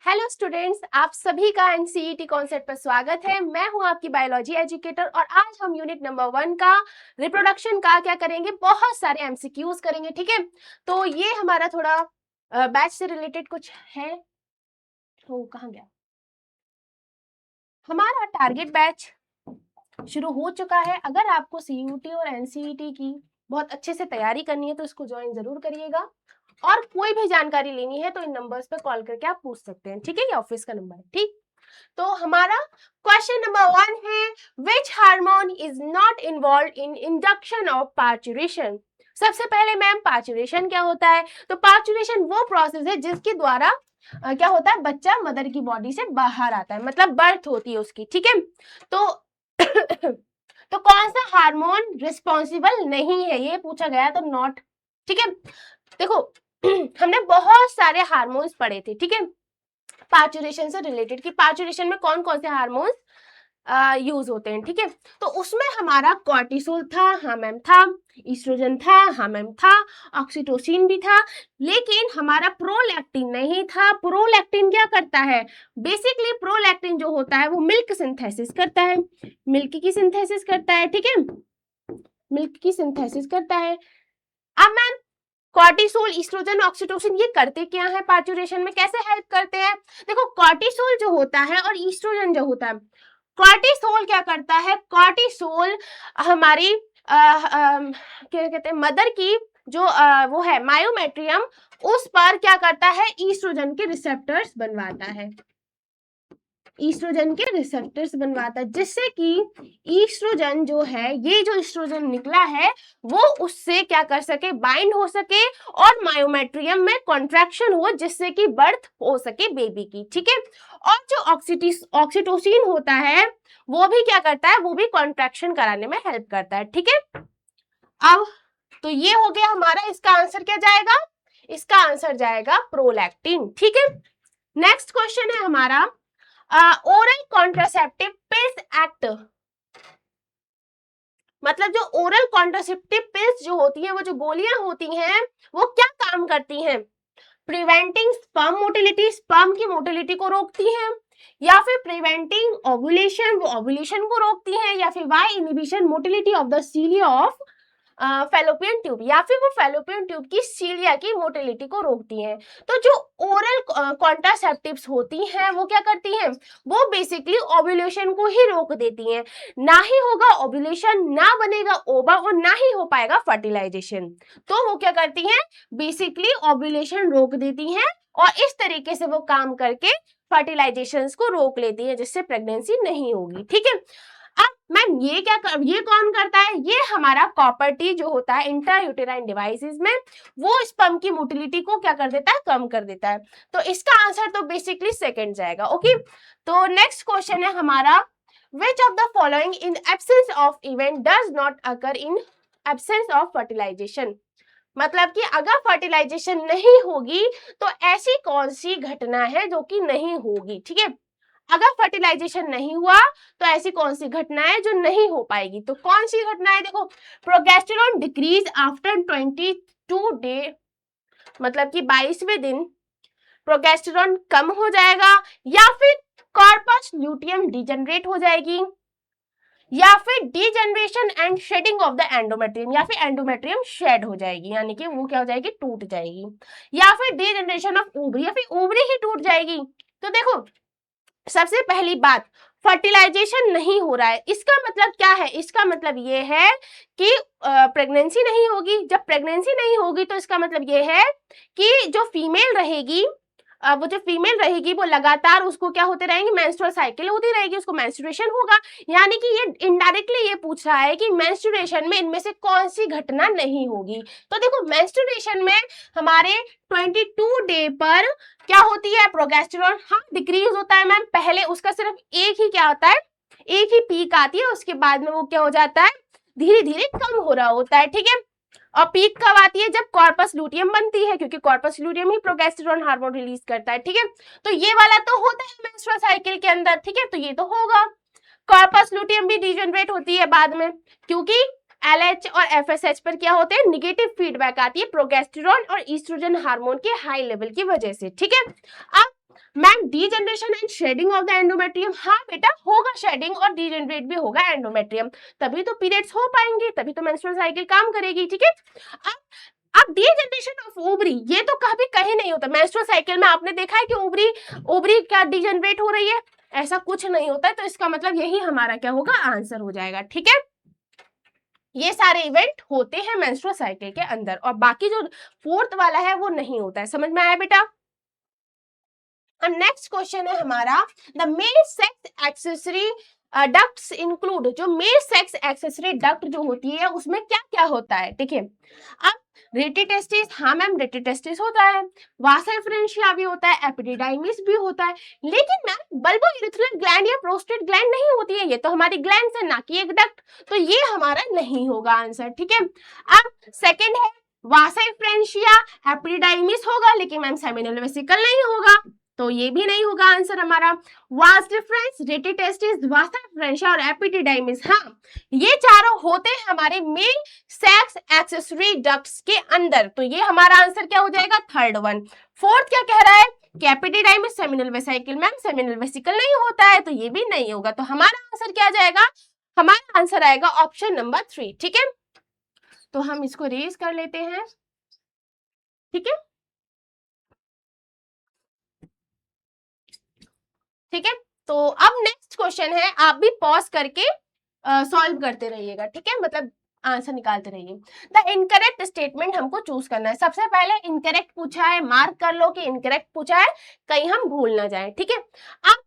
Hello students, आप सभी का एनसीईटी कॉन्सेप्ट पर स्वागत है। मैं हूं आपकी बायोलॉजी एजुकेटर और आज हम यूनिट नंबर 1 का रिप्रोडक्शन का क्या करेंगे, बहुत सारे एमसीक्यूज करेंगे। ठीक है, तो ये हमारा थोड़ा बैच से रिलेटेड कुछ है। तो कहाँ गया हमारा टारगेट बैच? शुरू हो चुका है। अगर आपको सीयूटी और एनसीईटी की बहुत अच्छे से तैयारी करनी है तो इसको ज्वाइन जरूर करिएगा और कोई भी जानकारी लेनी है तो इन नंबर्स पर कॉल करके आप पूछ सकते हैं। ठीक है, ये ऑफिस का नंबर है। ठीक, तो हमारा क्वेश्चन नंबर 1 है, which hormone is not involve in induction of parturition. सबसे पहले मैम, पार्चुरेशन क्या होता है? तो पार्चुरेशन वो प्रोसेस है जिसके द्वारा क्या होता है, बच्चा मदर की बॉडी से बाहर आता है, मतलब बर्थ होती है उसकी। ठीक है, तो तो कौन सा हार्मोन रिस्पॉन्सिबल नहीं है, ये पूछा गया, तो नॉट। ठीक है, देखो हमने बहुत सारे हार्मोन्स पढ़े थे। ठीक है, पार्चुरेशन से रिलेटेड कि पार्चुरेशन में कौन कौन से हार्मोन्स यूज होते हैं। ठीक है, तो उसमें हमारा कॉर्टिसोल था, हाँ मैम था, ईस्ट्रोजन था, हाँ मैम था, ऑक्सीटोसिन भी था, लेकिन हमारा प्रोलैक्टिन नहीं था। प्रोलैक्टिन क्या करता है? बेसिकली प्रोलैक्टिन जो होता है वो मिल्क सिंथेसिस करता है, मिल्क की सिंथेसिस करता है। ठीक है, मिल्क की सिंथेसिस करता है। अब मैम, कॉर्टिसोल, ईस्ट्रोजन, ऑक्सीटोसिन ये करते क्या है पार्चुरेशन में, कैसे हेल्प करते हैं? देखो, कॉर्टिसोल जो होता है और ईस्ट्रोजन जो होता है, कॉर्टिसोल क्या करता है? कॉर्टिसोल हमारी क्या कहते हैं, मदर की जो वो है मायोमेट्रियम, उस पर क्या करता है? ईस्ट्रोजन के रिसेप्टर्स बनवाता है, ईस्ट्रोजन के रिसेप्टर्स बनवाता है, जिससे कि ईस्ट्रोजन जो है, ये जो ईस्ट्रोजन निकला है वो उससे क्या कर सके, बाइंड हो सके और मायोमेट्रियम में कॉन्ट्रैक्शन हो, जिससे कि बर्थ हो सके बेबी की। ठीक है, और जो ऑक्सीटोसिन होता है वो भी क्या करता है, वो भी कॉन्ट्रैक्शन कराने में हेल्प करता है। ठीक है, अब तो ये हो गया हमारा, इसका आंसर क्या जाएगा? इसका आंसर जाएगा प्रोलैक्टिन। ठीक है, नेक्स्ट क्वेश्चन है हमारा, ओरल कॉन्ट्रासेप्टिव पिल्स एक्ट, मतलब जो ओरल कॉन्ट्रासेप्टिव पिल्स जो होती है, वो जो गोलियां होती हैं, वो क्या काम करती हैं? प्रिवेंटिंग स्पर्म मोटिलिटी, स्पर्म की मोटिलिटी को रोकती हैं, या फिर प्रिवेंटिंग ओव्यूलेशन, वो ओव्यूलेशन को रोकती हैं, या फिर वाई inhibition motility of the cilia of fallopian tube, या फिर वो फेलोपियन ट्यूब की सीलिया की मोटिलिटी को रोकती हैं। तो जो ओरल कॉन्ट्रासेप्टिव्स होती हैं वो क्या करती हैं? वो बेसिकली ओव्यूलेशन को ही रोक देती हैं, ना ही होगा ओव्यूलेशन, ना बनेगा ओवा और ना ही हो पाएगा फर्टिलाइजेशन। तो वो क्या करती हैं? बेसिकली ओव्यूलेशन रोक देती हैं और इस तरीके से वो काम करके फर्टिलाइजेशन को रोक लेती है, जिससे प्रेगनेंसी नहीं होगी। ठीक है, अब मैम ये कौन करता है? ये हमारा कॉपर टी जो होता है इंट्रायूटेराइन डिवाइसेस में, वो स्पर्म की मोटिलिटी को क्या कर देता है? कम कर देता है। तो इसका आंसर तो बेसिकली सेकंड जाएगा। ओके, तो नेक्स्ट क्वेश्चन है हमारा, which of the following in absence of event does not occur in absence of fertilization, मतलब कि अगर फर्टिलाइजेशन नहीं होगी तो ऐसी कौन सी घटना है जो कि नहीं होगी। ठीक है, अगर फर्टिलाइजेशन नहीं हुआ तो ऐसी कौन सी घटना है जो नहीं हो पाएगी? तो कौन सी घटना है? देखो, प्रोगेस्टेरोन डिक्रीज आफ्टर 22 डे, मतलब कि 22वें दिन प्रोगेस्टेरोन कम हो जाएगा, या फिर कॉर्पस ल्यूटियम डिजेनरेट हो जाएगी, या फिर degeneration and shedding of the endometrium, या फिर एंडोमेट्रियम शेड हो जाएगी, यानी कि वो क्या हो जाएगी? टूट जाएगी, या फिर डीजेनरेशन ऑफ ओवरी, या फिर ओवरी ही टूट जाएगी। तो देखो, सबसे पहली बात, फर्टिलाइजेशन नहीं हो रहा है, इसका मतलब क्या है? इसका मतलब ये है कि प्रेगनेंसी नहीं होगी। जब प्रेगनेंसी नहीं होगी तो इसका मतलब ये है कि जो फीमेल रहेगी, वो जो फीमेल रहेगी वो लगातार उसको क्या होते रहेंगे? मेंस्ट्रुअल साइकिल होती रहेगी, उसको मेंस्ट्रुएशन होगा। यानी कि ये इनडायरेक्टली ये पूछ रहा है कि मेंस्ट्रुएशन में इनमें से कौन सी घटना नहीं होगी। तो देखो, मेंस्ट्रुएशन में हमारे 22 डे पर क्या होती है? प्रोगेस्टेरोन हाँ डिक्रीज होता है मैम। पहले उसका सिर्फ एक ही क्या होता है, एक ही पीक आती है, उसके बाद में वो क्या हो जाता है? धीरे धीरे कम हो रहा होता है। ठीक है, और पीक कब आती है? जब कॉर्पस ल्यूटियम बनती है, क्योंकि कॉर्पस ल्यूटियम ही प्रोगेस्टेरोन हार्मोन रिलीज करता है। ठीक है, तो ये वाला तो होता है मेंस्ट्रुअल साइकिल के अंदर। ठीक है, तो ये तो होगा। कॉर्पस ल्यूटियम भी डिजेनरेट होती है बाद में, क्योंकि LH और FSH पर क्या होते हैं? निगेटिव फीडबैक आती है प्रोगेस्टेरोन और ईस्ट्रोजन हार्मोन के हाई लेवल की वजह से। ठीक है, अब ma'am degeneration and shedding of the endometrium, हाँ बेटा होगा शेडिंग और डीजनरेट भी होगा एंडोमेट्रियम, तभी तो पीरियड्स हो पाएंगे, तभी तो मेंस्ट्रुअल साइकिल काम करेगी, ठीक है। अब डीजनरेशन ऑफ ओवरी, ये तो कभी कहीं नहीं होता मेंस्ट्रुअल साइकिल में, आपने देखा है कि ओवरी क्या डीजनरेट हो रही है, ऐसा कुछ नहीं होता है, तो इसका मतलब यही हमारा क्या होगा, आंसर हो जाएगा, ठीक है। ये सारे इवेंट होते हैं मेंस्ट्रुअल साइकिल के अंदर, और बाकी जो फोर्थ वाला है वो नहीं होता है, समझ में आया बेटा। नेक्स्ट क्वेश्चन है हमारा, the male sex accessory ducts include, जो मेल सेक्स एक्सेसरी डक्ट जो होती है उसमें क्या क्या होता है, देखिए। अब रेटिटेस्टिस, हाँ मैम रेटिटेस्टिस होता है, वासा डिफरेंशिया भी होता है, एपिडिडाइमिस भी होता है, लेकिन मैम बल्बो इरिथ्रोइड ग्लैंड या प्रोस्टेट ग्लैंड नहीं होती है, ये तो हमारी ग्लैंड है ना कि एक डक्ट, तो ये हमारा नहीं होगा आंसर, ठीक है। अब सेकेंड है वासा डिफरेंशिया, एपिडिडाइमिस होगा, लेकिन मैम सेमिनल वेसिकल नहीं होगा, तो ये भी नहीं होगा आंसर हमारा। वास डिफरेंस, रेटिटेस्टिस, वासा डिफरेंशिया और एपिडिडाइमिस, हाँ ये चारों होते हैं हमारे मेल सेक्स एक्सेसरी डक्ट्स के अंदर, तो ये हमारा आंसर क्या हो जाएगा, थर्ड वन। फोर्थ क्या कह रहा है कि epididymis seminal vesicle, ma'am seminal vesicle नहीं होता है, तो ये भी नहीं होगा, तो हमारा आंसर क्या जाएगा, हमारा आंसर आएगा ऑप्शन नंबर 3, ठीक है। तो हम इसको रेज कर लेते हैं, ठीक है, ठीक है। तो अब नेक्स्ट क्वेश्चन है, आप भी पॉज करके सॉल्व करते रहिएगा, ठीक है, मतलब आंसर निकालते रहिए। द इनकरेक्ट स्टेटमेंट हमको चूज करना है, सबसे पहले इनकरेक्ट पूछा है, मार्क कर लो कि इनकरेक्ट पूछा है, कहीं हम भूल ना जाए, ठीक है। अब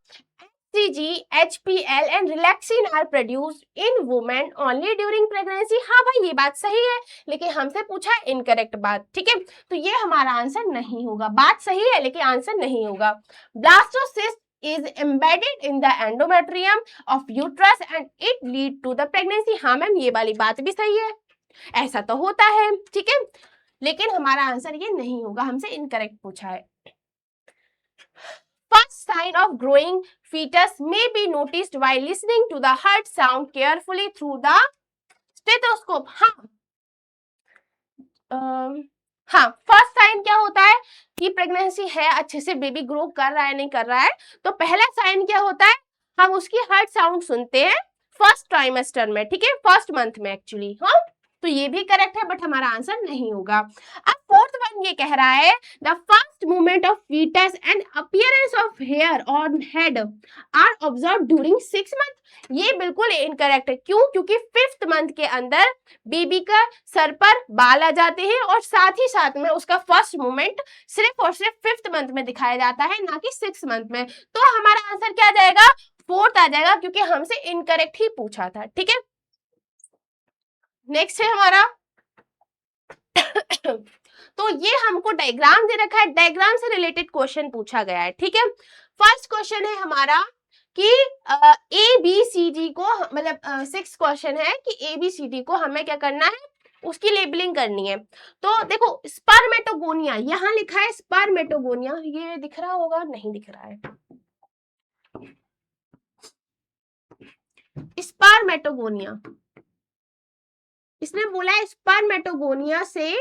HCG, HPL and relaxin are produced in women only during pregnancy, हाँ भाई ये बात सही है, लेकिन हमसे पूछा है इनकरेक्ट बात, ठीक है, तो ये हमारा आंसर नहीं होगा, बात सही है लेकिन आंसर नहीं होगा। Blastocyst is embedded in the endometrium of uterus and it lead to the pregnancy, हाँ मैम ये वाली बात भी सही है, ऐसा तो होता है, ठीक है, लेकिन हमारा आंसर ये नहीं होगा, हमसे इनकरेक्ट पूछा है। First sign of growing fetus may be noticed while listening to the heart sound carefully through the stethoscope, हाँ फर्स्ट साइन क्या होता है कि प्रेगनेंसी है, अच्छे से बेबी ग्रो कर रहा है नहीं कर रहा है, तो पहला साइन क्या होता है, हम उसकी हार्ट साउंड सुनते हैं फर्स्ट ट्राइमेस्टर में, ठीक है, फर्स्ट मंथ में एक्चुअली, हाँ तो ये भी करेक्ट है, बट हमारा आंसर नहीं होगा। अब फोर्थ वन ये कह रहा है the first movement of foetus and appearance of hair on head are observe during 6 month, ये बिल्कुल इनकरेक्ट है, क्यों, क्योंकि 5th मंथ के अंदर बेबी का सर पर बाल आ जाते हैं और साथ ही साथ में उसका फर्स्ट मूवमेंट सिर्फ और सिर्फ 5th मंथ में दिखाया जाता है, ना कि 6th मंथ में, तो हमारा आंसर क्या आ जाएगा, फोर्थ आ जाएगा, क्योंकि हमसे इनकरेक्ट ही पूछा था, ठीक है। नेक्स्ट है हमारा तो ये हमको डायग्राम दे रखा है, डायग्राम से रिलेटेड क्वेश्चन पूछा गया है, ठीक है। फर्स्ट क्वेश्चन है हमारा कि ABCD को, मतलब 6 क्वेश्चन है कि ABCD को हमें क्या करना है, उसकी लेबलिंग करनी है। तो देखो स्पर्मेटोगोनिया, यहाँ लिखा है स्पर्मेटोगोनिया, ये दिख रहा होगा, नहीं दिख रहा है, स्पर्मेटोगोनिया, इसने बोला है स्पर्मेटोगोनिया से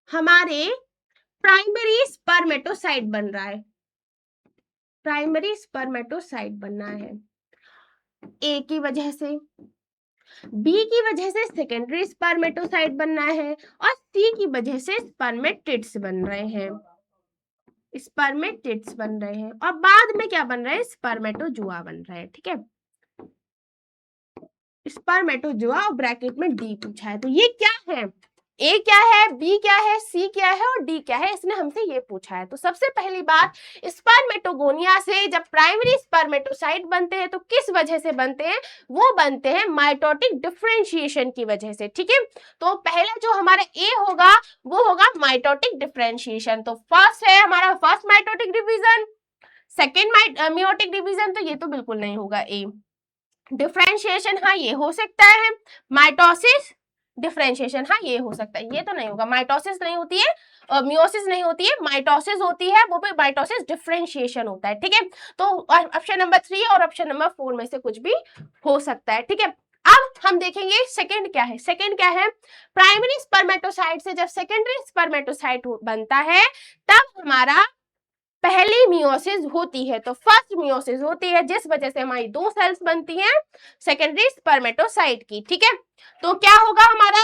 हमारे प्राइमरी स्पर्मेटोसाइट बन रहा है, प्राइमरी स्पर्मेटोसाइट बनना है, ए की वजह से, बी की वजह से सेकेंडरी स्पर्मेटोसाइट बनना है, और सी की वजह से स्पर्मेटिड्स बन रहे हैं, स्पर्मेटिड्स बन रहे हैं, और बाद में क्या बन रहा है, स्पर्मेटोजुआ बन रहा है, ठीक है, स्पर्मेटोजुआ, और ब्रैकेट में डी पूछा है, तो ये क्या है, ए क्या है, बी क्या है, सी क्या है और डी क्या है, इसने हमसे ये पूछा है। तो सबसे पहली बात, स्पर्मेटोगोनिया से जब प्राइमरी स्पर्मेटोसाइट बनते हैं तो किस वजह से बनते हैं, वो बनते हैं माइटोटिक डिफरेंशिएशन की वजह से, ठीक है। तो पहला जो हमारा ए होगा वो होगा माइटोटिक डिफरेंशिएशन, तो फर्स्ट है हमारा first mitotic division, second meiotic division, तो ये तो बिल्कुल नहीं होगा ए। डिफरेंशिएशन, हाँ ये हो सकता है, माइटोसिस डिफरेंशिएशन, हाँ ये हो सकता है, ये तो नहीं होगा, माइटोसिस नहीं होती है, मियोसिस नहीं होती है, माइटोसिस होती है, वो भी माइटोसिस डिफरेंशिएशन होता है, ठीक है। तो ऑप्शन नंबर 3 और ऑप्शन नंबर 4 में से कुछ भी हो सकता है, ठीक है। अब हम देखेंगे सेकंड क्या है, सेकंड क्या है, प्राइमरी स्पर्मेटोसाइट से जब सेकेंडरी स्पर्मेटोसाइट बनता है तब हमारा पहली मियोसिस होती है, तो फर्स्ट मियोसिस होती है जिस वजह से हमारी दो सेल्स बनती हैं सेकेंडरी स्पर्मेटोसाइट की, ठीक है। तो क्या होगा हमारा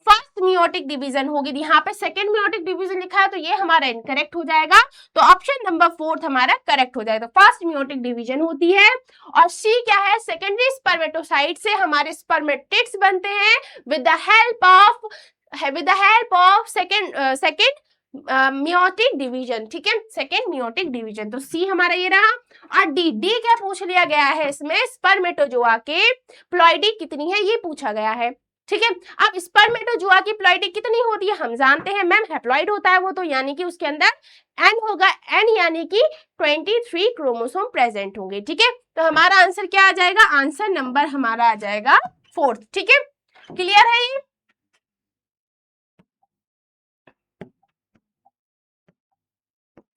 फर्स्ट मियोटिक डिवीजन होगी, यहाँ पे सेकेंड मियोटिक डिवीजन लिखा है तो ये हमारा इनकरेक्ट हो जाएगा, तो ऑप्शन नंबर 4 हमारा करेक्ट हो जाएगा। फर्स्ट मियोटिक डिवीजन होती है। और सी क्या है, सेकेंडरी स्पर्मेटोसाइट से हमारे स्पर्मेटिड्स बनते हैं with the help of second meiotic division, ठीक है, सेकेंड मियोटिक डिवीजन। तो सी हमारा ये रहा। और डी क्या पूछ लिया गया है इसमें, स्पर्मेटोजोआ के प्लॉइडी कितनी है ये पूछा गया है, ठीक है। अब स्पर्मेटोजोआ की प्लॉइडी कितनी होती है हम जानते हैं मैम, हैप्लॉइड होता है वो, तो यानी कि उसके अंदर एन होगा, एन यानी कि 23 क्रोमोसोम प्रेजेंट होंगे, ठीक है। तो हमारा आंसर क्या आ जाएगा, आंसर नंबर हमारा आ जाएगा 4, ठीक है। क्लियर है ये?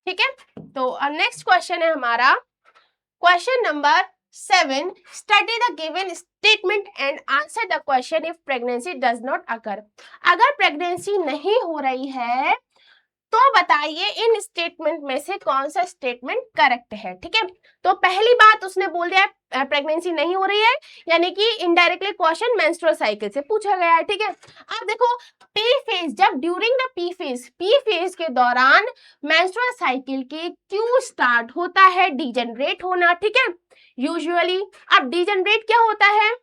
ठीक है। तो नेक्स्ट क्वेश्चन है हमारा question number 7, study the given statement and answer the question if pregnancy does not occur. अगर प्रेगनेंसी नहीं हो रही है तो बताइए इन स्टेटमेंट में से कौन सा स्टेटमेंट करेक्ट है, ठीक है। तो पहली बात उसने बोल दिया प्रेगनेंसी नहीं हो रही है, यानी कि इनडायरेक्टली क्वेश्चन मेंस्ट्रुअल साइकिल से पूछा गया है, ठीक है। अब देखो पी फेज, जब ड्यूरिंग द पी फेज के दौरान मेंस्ट्रुअल साइकिल के क्यों स्टार्ट होता है डीजनरेट होना, ठीक है, यूजुअली। अब डीजनरेट क्या होता है,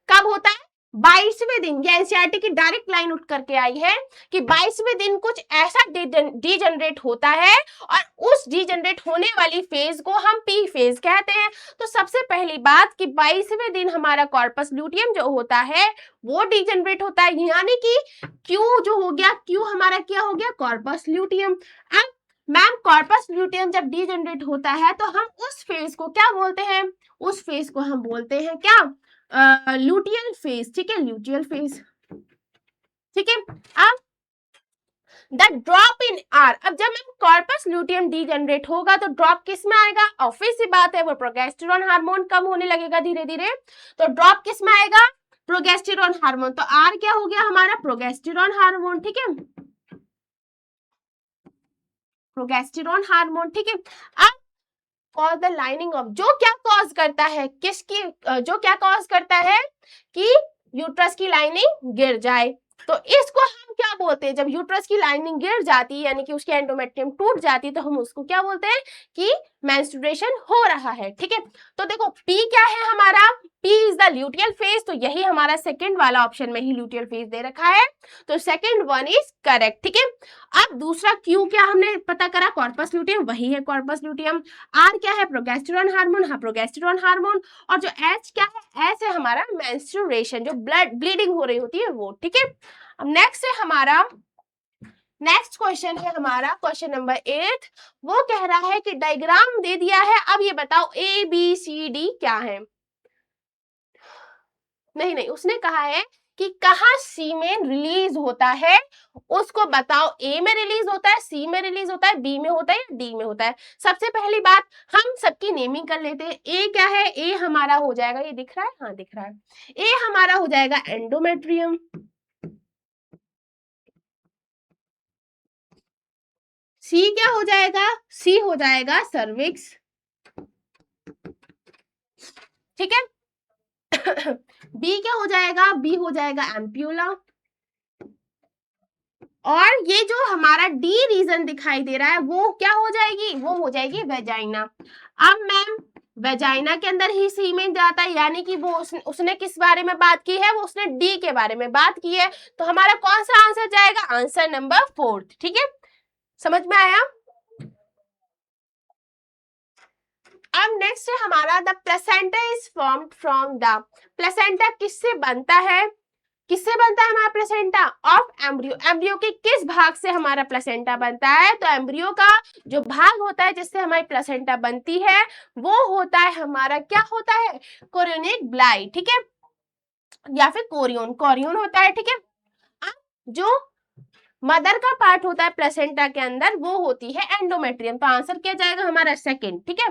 कब होता है, 22वें दिन। ये एनसीईआरटी की डायरेक्ट लाइन उठ करके आई है कि 22वें दिन कुछ ऐसा डीजनरेट होता है और उस डीजनरेट होने वाली फेज को हम पी फेज कहते हैं। तो सबसे पहली बात कि 22वें दिन हमारा कॉर्पस ल्यूटियम जो होता है वो डीजनरेट होता है, यानी कि क्यू जो हो गया, क्यू हमारा क्या हो गया, कॉर्पस ल्यूटियम। अब मैम कॉर्पस ल्यूटियम जब डीजनरेट होता है तो हम उस फेज को क्या बोलते हैं, उस फेज को हम बोलते हैं क्या, ल्यूटियल फेज, ठीक है, ल्यूटियल फेज, ठीक है। अब द ड्रॉप इन आर, अब जब हम कॉर्पस ल्यूटियम डीजनरेट होगा तो ड्रॉप किस में आएगा, ऑब्वियस सी बात है वो प्रोगेस्टेरॉन हार्मोन कम होने लगेगा धीरे धीरे, तो ड्रॉप किस में आएगा, प्रोगेस्टेरॉन हार्मोन। तो आर क्या हो गया हमारा, प्रोगेस्टेरॉन हार्मोन, ठीक है, प्रोगेस्टेरॉन हार्मोन, ठीक है। अब कॉज द लाइनिंग ऑफ, जो क्या कॉज करता है, किसकी, जो क्या कॉज करता है कि यूट्रस की लाइनिंग गिर जाए, तो इसको हम क्या बोलते हैं, जब यूट्रस की लाइनिंग गिर जाती है यानी कि उसकी एंडोमेट्रियम टूट जाती है तो हम उसको क्या बोलते हैं कि मेंस्ट्रुएशन हो रहा है, ठीक है। तो देखो पी क्या है हमारा, P is the luteal phase, तो यही हमारा सेकंड वाला ऑप्शन में ही ल्यूटियल फेज दे रखा है, तो सेकंड वन इज करेक्ट, ठीक है। अब दूसरा Q क्या हमने पता करा, कॉर्पस ल्यूटियम, वही है कॉर्पस ल्यूटियम। R क्या है, प्रोगेस्टेरॉन हार्मोन, हाँ प्रोगेस्टेरॉन हार्मोन। और जो H क्या है, H है हमारा मेंस्ट्रुएशन, जो ब्लीडिंग हो रही होती है वो, ठीक है। अब नेक्स्ट है हमारा, नेक्स्ट क्वेश्चन है हमारा क्वेश्चन नंबर 8, वो कह रहा है कि डायग्राम दे दिया है, अब ये बताओ ABCD क्या है। नहीं, उसने कहा है कि कहाँ सीमेन रिलीज होता है, उसको बताओ। ए में रिलीज होता है, सी में रिलीज होता है, बी में होता है या डी में होता है। सबसे पहली बात हम सबकी नेमिंग कर लेते हैं। ए क्या है, ए हमारा हो जाएगा, ये दिख रहा है, हाँ दिख रहा है, ए हमारा हो जाएगा एंडोमेट्रियम। सी क्या हो जाएगा, सी हो जाएगा सर्विक्स, ठीक है। बी क्या हो जाएगा, बी हो जाएगा एम्प्यूला। और ये जो हमारा डी रीजन दिखाई दे रहा है वो क्या हो जाएगी, वो हो जाएगी वेजाइना। अब मैम वेजाइना के अंदर ही सीमेन जाता है, यानी कि वो उसने किस बारे में बात की है, वो उसने डी के बारे में बात की है, तो हमारा कौन सा आंसर जाएगा, आंसर नंबर 4, ठीक है। समझ में आया। अब नेक्स्ट है हमारा the placenta is formed from the, placenta किससे बनता है, किससे बनता है हमारा प्लेसेंटा, ऑफ एम्ब्रियो। एम्ब्रियो के किस भाग से हमारा प्लेसेंटा बनता है, तो एम्ब्रियो का जो भाग होता है जिससे हमारी प्लेसेंटा बनती है वो होता है हमारा, क्या होता है, कोरियोनिक ब्लाई, ठीक है, या फिर कोरियोन, कोरियोन होता है, ठीक है। जो मदर का पार्ट होता है प्लेसेंटा के अंदर वो होती है एंडोमेट्रियम, तो आंसर क्या जाएगा हमारा सेकंड, ठीक है।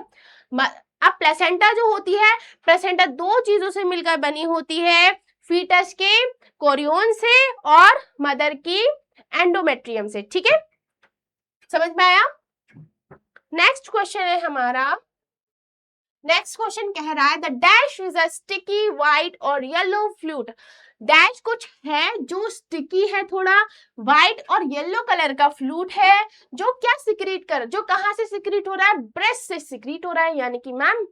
अब प्लेसेंटा जो होती है, प्लेसेंटा दो चीजों से मिलकर बनी होती है, फीटस के कोरियोन से और मदर की एंडोमेट्रियम से, ठीक है। समझ में आया। नेक्स्ट क्वेश्चन है हमारा, नेक्स्ट क्वेश्चन कह रहा है the dash is a sticky white और येलो फ्लूइड। डैश कुछ है जो स्टिकी है, थोड़ा व्हाइट और येलो कलर का फ्लूइड है, जो क्या सिक्रीट कर, जो कहाँ से सिक्रीट हो रहा है, ब्रेस्ट से सिक्रीट हो रहा है। यानी कि मैम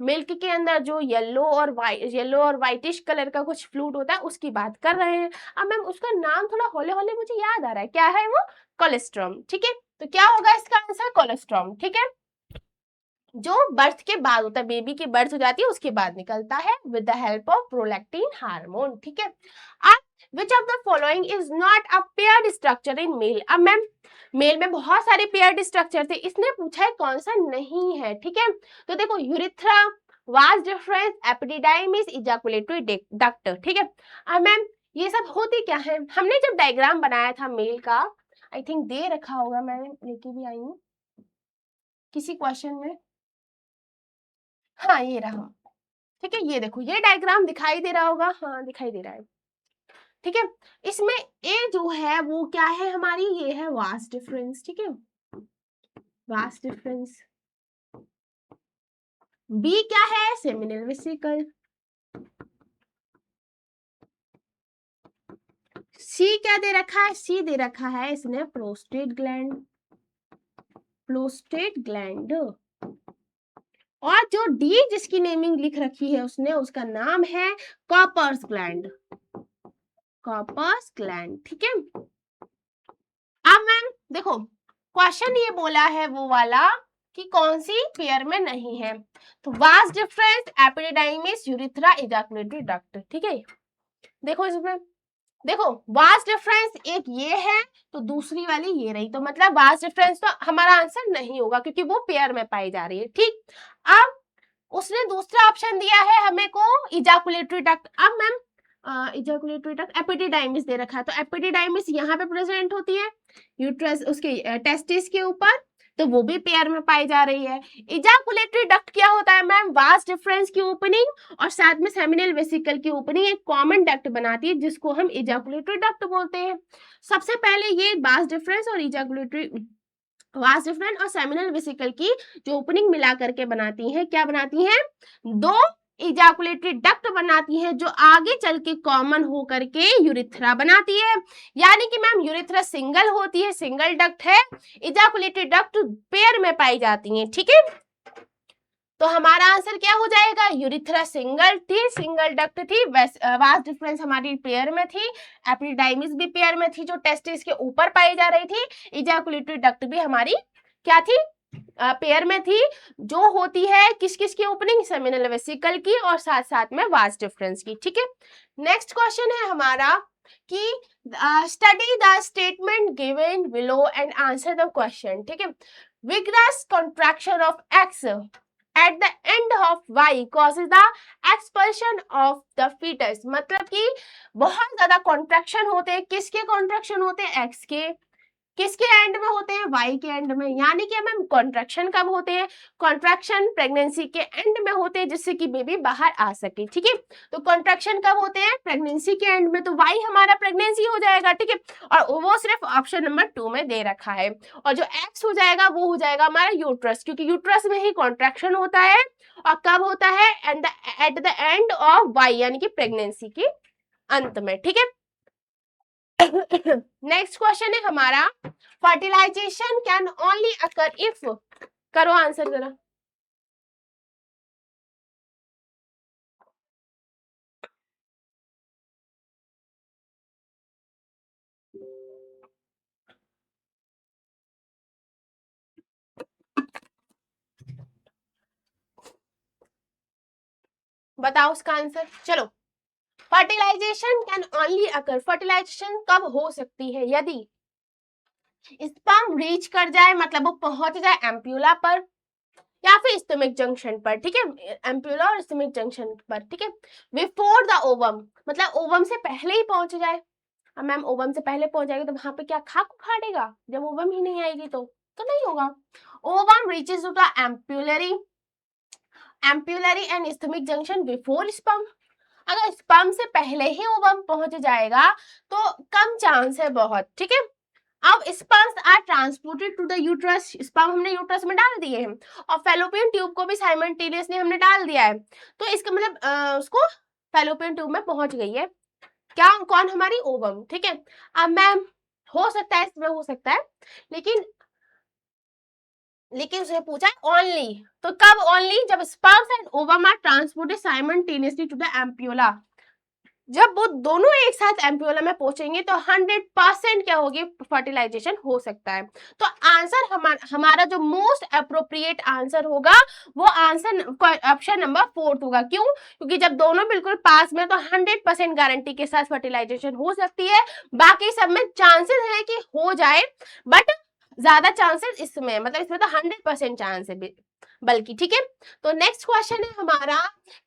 मिल्क के अंदर जो येलो और व्हाइटिश कलर का कुछ फ्लूइड होता है उसकी बात कर रहे हैं। अब मैम उसका नाम थोड़ा हौले हौले मुझे याद आ रहा है, क्या है वो, कोलेस्ट्रॉम। ठीक है, तो क्या होगा इसका आंसर, कोलेस्ट्रॉम। ठीक है, जो बर्थ के बाद होता है, बेबी की बर्थ हो जाती है उसके बाद निकलता है with the help of prolactin hormone. ठीक है, अब which of the following is not a paired structure in male. अब मैम मेल में बहुत सारे पेयर्ड स्ट्रक्चर थे, इसने पूछा है कौन सा नहीं है। ठीक है, तो देखो urethra, vas deferens, epididymis, ejaculatory duct. ठीक है, अब मैम ये सब होती क्या है, हमने जब डायग्राम बनाया था मेल का, आई थिंक दे रखा होगा, मैं लेके भी आई हूँ किसी क्वेश्चन में, हाँ ये रहा। ठीक है, ये देखो ये डायग्राम दिखाई दे रहा होगा, हाँ दिखाई दे रहा है। ठीक है, इसमें ए जो है वो क्या है हमारी, ये है वास डिफरेंस। ठीक है, वास डिफरेंस। बी क्या है, सेमिनल वेसिकल। सी क्या दे रखा है, सी दे रखा है इसने प्रोस्टेट ग्लैंड, प्रोस्टेट ग्लैंड। और जो डी जिसकी नेमिंग लिख रखी है उसने, उसका नाम है कॉपर्स ग्लैंड, कॉपर्स ग्लैंड। ठीक है, अब मैम देखो क्वेश्चन ये बोला है वो वाला कि कौन सी पेयर में नहीं है, तो vas deferens, epididymis, urethra, ejaculatory duct. ठीक है, देखो इसमें देखो वास डिफरेंस एक ये है तो दूसरी वाली ये रही, तो मतलब वास डिफरेंस तो हमारा आंसर नहीं होगा क्योंकि वो पेयर में पाई जा रही है। ठीक, अब उसने दूसरा ऑप्शन दिया है हमें को इजैकुलेटरी डक्ट। अब मैम इजैकुलेटरी डक्ट, एपिडिडाइमिस दे रखा है, तो एपिडिडाइमिस यहाँ पे प्रेजेंट होती है यूट्रस उसके टेस्टिस के ऊपर, तो वो भी पेयर में पाई जा रही है। इजैकुलेटरी डक्ट क्या होता है मैम, वास डिफरेंस की ओपनिंग और साथ में सेमिनल वेसिकल की ओपनिंग एक कॉमन डक्ट बनाती है जिसको हम इजैकुलेटरी डक्ट बोलते हैं। सबसे पहले ये वास डिफरेंस और इजैकुलेटरी, वास डिफरेंस और सेमिनल वेसिकल की जो ओपनिंग मिला करके बनाती है, क्या बनाती है, दो इजैकुलेटरी डक्ट बनाती है जो आगे चल के कॉमन हो करके यूरिथ्रा बनाती है। यानी कि मैम यूरिथ्रा सिंगल होती है, सिंगल डक्ट है, इजैकुलेटरी डक्ट पेयर में पाई जाती हैं। ठीक है, तो हमारा आंसर क्या हो जाएगा, यूरिथ्रा सिंगल थी, सिंगल डक्ट थी, वास डिफरेंस हमारी पेयर में थी, एपिडिडाइमिस भी पेयर में थी जो टेस्टिस के ऊपर पाई जा रही थी, इजैकुलेटरी डक्ट भी हमारी क्या थी, पेयर में थी, जो होती है किस किस की ओपनिंग, सेमिनल वेसिकल की और साथ साथ में वास डिफरेंस की। ठीक है, नेक्स्ट क्वेश्चन है हमारा कि study the statement given below and answer the question. ठीक है, vigorous contraction of x at the end of y causes the expulsion of the fetus। मतलब कि बहुत ज्यादा कॉन्ट्रैक्शन होते हैं, किसके कॉन्ट्रैक्शन होते हैं, एक्स के, किसके एंड में होते हैं, वाई के एंड में। यानी कि मैम कॉन्ट्रैक्शन कब होते हैं, कॉन्ट्रैक्शन प्रेगनेंसी के एंड में होते हैं जिससे कि बेबी बाहर आ सके। ठीक है, तो कॉन्ट्रैक्शन कब होते हैं, प्रेगनेंसी के एंड में, तो वाई हमारा प्रेगनेंसी हो जाएगा। ठीक है, और वो सिर्फ ऑप्शन नंबर 2 में दे रखा है, और जो एक्स हो जाएगा वो हो जाएगा हमारा यूट्रस, क्योंकि यूट्रस में ही कॉन्ट्रैक्शन होता है और कब होता है, at the end of Y, यानी कि प्रेगनेंसी के अंत में। ठीक है, नेक्स्ट क्वेश्चन है हमारा fertilisation can only occur if, करो आंसर जरा, बताओ उसका आंसर। चलो, fertilisation can only occur, fertilisation कब हो सकती है, यदि स्पर्म रीच कर जाए, मतलब वो पहुंच जाए एम्प्यूला पर या फिर स्टमक जंक्शन पर। ठीक है, एम्प्यूला और स्टमक जंक्शन पर। ठीक है, बिफोर द ओवम, मतलब ओवम से पहले ही पहुंच जाए। अब मैम ओवम से पहले पहुंच जाएगी तो वहां पे क्या खाक उखाड़ेगा, जब ओवम ही नहीं आएगी तो नहीं होगा। Ovum reaches to the ampullary, ampullary and stomach junction before sperm. अगर स्पर्म से पहले ही ओवम पहुंच जाएगा तो कम चांस है बहुत। ठीक है, अब sperms are transported to the uterus, sperm हमने यूट्रस में डाल दिए हैं और फैलोपियन ट्यूब को भी साइमल्टेनियसली हमने डाल दिया है, तो इसका मतलब उसको फैलोपियन ट्यूब में पहुंच गई है क्या, कौन, हमारी ओवम, ठीक है। अब मैम हो सकता है इसमें हो सकता है, लेकिन उसने पूछा ओनली, तो कब ओनली, जब sperms and ovum are transported simultaneously to the ampulla, जब वो दोनों एक साथ एम्पियोला में पहुंचेंगे तो 100% क्या होगी, फर्टिलाइजेशन हो सकता है। तो आंसर हमारा जो मोस्ट अप्रोप्रिएट आंसर होगा वो आंसर ऑप्शन नंबर 4 होगा। क्यों? क्योंकि जब दोनों बिल्कुल पास में तो 100% गारंटी के साथ फर्टिलाइजेशन हो सकती है, बाकी सब में चांसेस है कि हो जाए, बट ज्यादा चांसेस इसमें, मतलब इसमें तो 100% चांस है बल्कि, ठीक है। तो नेक्स्ट क्वेश्चन है हमारा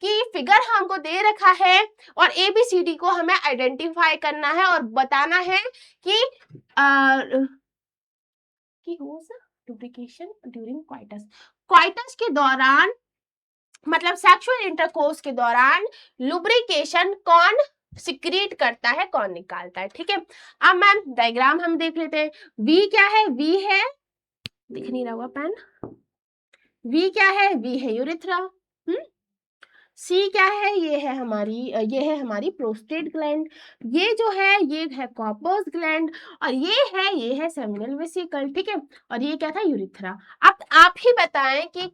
कि फिगर हमको दे रखा है और ABCD को हमें आइडेंटिफाई करना है और बताना है कि लुब्रिकेशन ड्यूरिंग क्वाइटस के दौरान, मतलब सेक्सुअल इंटरकोर्स के दौरान लुब्रिकेशन कौन सिक्रीट करता है, कौन निकालता है, ठीक है। अब मैम डायग्राम हम देख लेते हैं। V क्या है, V है, दिख नहीं रहा होगा पेन, V क्या है, V है यूरेथ्रा, C क्या है, ये है हमारी प्रोस्टेट ग्लैंड, ये जो है ये है कॉपर्स ग्लैंड, और ये है सेमिनल वेसिकल, ठीक है, और ये क्या था, यूरेथ्रा। अब आप ही बताएं कि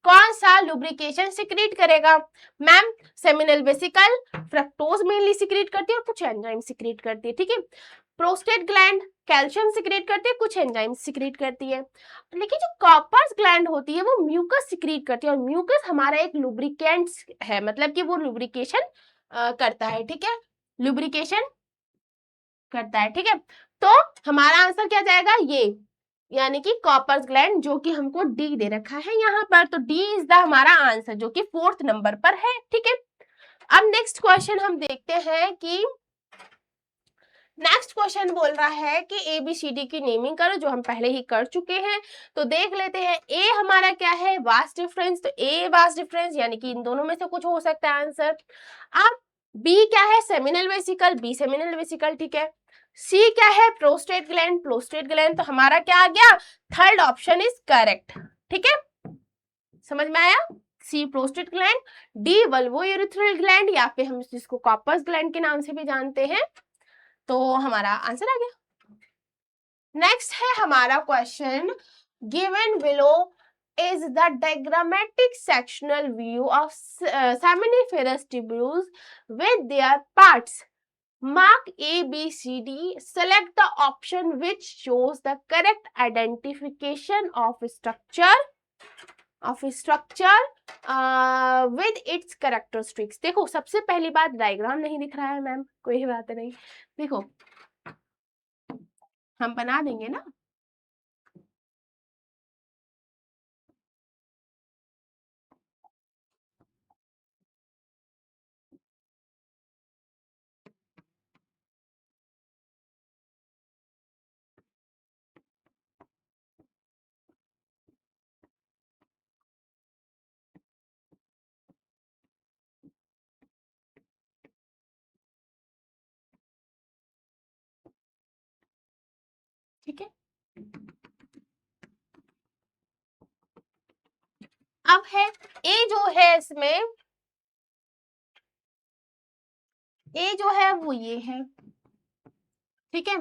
कौन सा लुब्रिकेशन सिक्रीट करेगा। Ma'am seminal vesicle fructose mainly secrete करती है और कुछ एंजाइम सिक्रीट करती है, ठीक है। प्रोस्टेट ग्लैंड कैल्शियम सिक्रीट करती है, कुछ एंजाइम सिक्रीट करती है, लेकिन जो कॉपर्स ग्लैंड होती है वो म्यूकस सिक्रीट करती है, और म्यूकस हमारा एक लुब्रिकेंट है, मतलब कि वो लुब्रिकेशन करता है, ठीक है, लुब्रिकेशन करता है, ठीक है। तो हमारा आंसर क्या जाएगा, ये, यानी कि कॉपर्स ग्लैंड, जो कि हमको डी दे रखा है यहाँ पर, तो डी इज द हमारा आंसर, जो कि 4th नंबर पर है, ठीक है। अब नेक्स्ट क्वेश्चन हम देखते हैं कि नेक्स्ट क्वेश्चन बोल रहा है कि ABCD की नेमिंग करो, जो हम पहले ही कर चुके हैं, तो देख लेते हैं। ए हमारा क्या है, वास्ट डिफरेंस, तो ए वास्ट डिफरेंस, यानी कि इन दोनों में से कुछ हो सकता है आंसर। अब बी क्या है, seminal vesicle, B seminal vesicle, ठीक है। सी क्या है, प्रोस्टेट ग्लैंड, तो हमारा क्या आ गया, 3rd ऑप्शन इज करेक्ट, ठीक है, समझ में आया। सी प्रोस्टेट ग्लैंड, डी वल्वोयूरेथ्रल ग्लैंड, या फिर हम इसको कॉपर्स ग्लैंड के नाम से भी जानते हैं, तो हमारा आंसर आ गया। नेक्स्ट है हमारा question, given below is the diagrammatic sectional view of seminiferous tubules with their parts. Mark A, B, C, D. Select the option which shows the correct identification of structure with its characteristics. देखो सबसे पहली बात diagram नहीं दिख रहा है ma'am, कोई बात नहीं, देखो हम बना देंगे ना। ठीक है, अब है ए जो है इसमें, ए जो है वो ये है, ठीक है।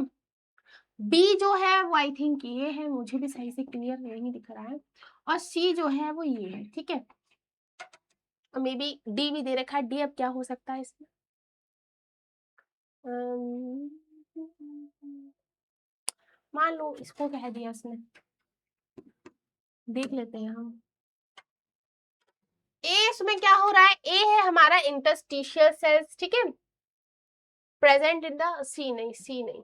बी जो है वो आई थिंक ये है, मुझे भी सही से क्लियर नहीं दिख रहा है, और सी जो है वो ये है, ठीक है, और मे बी डी भी दे रखा है। डी अब क्या हो सकता है इसमें, मान लो इसको कह दिया इसने, देख लेते हैं हम। ए इसमें क्या हो रहा है, ए है हमारा इंटरस्टिशियल सेल्स, ठीक है, प्रेजेंट इन द सी नहीं,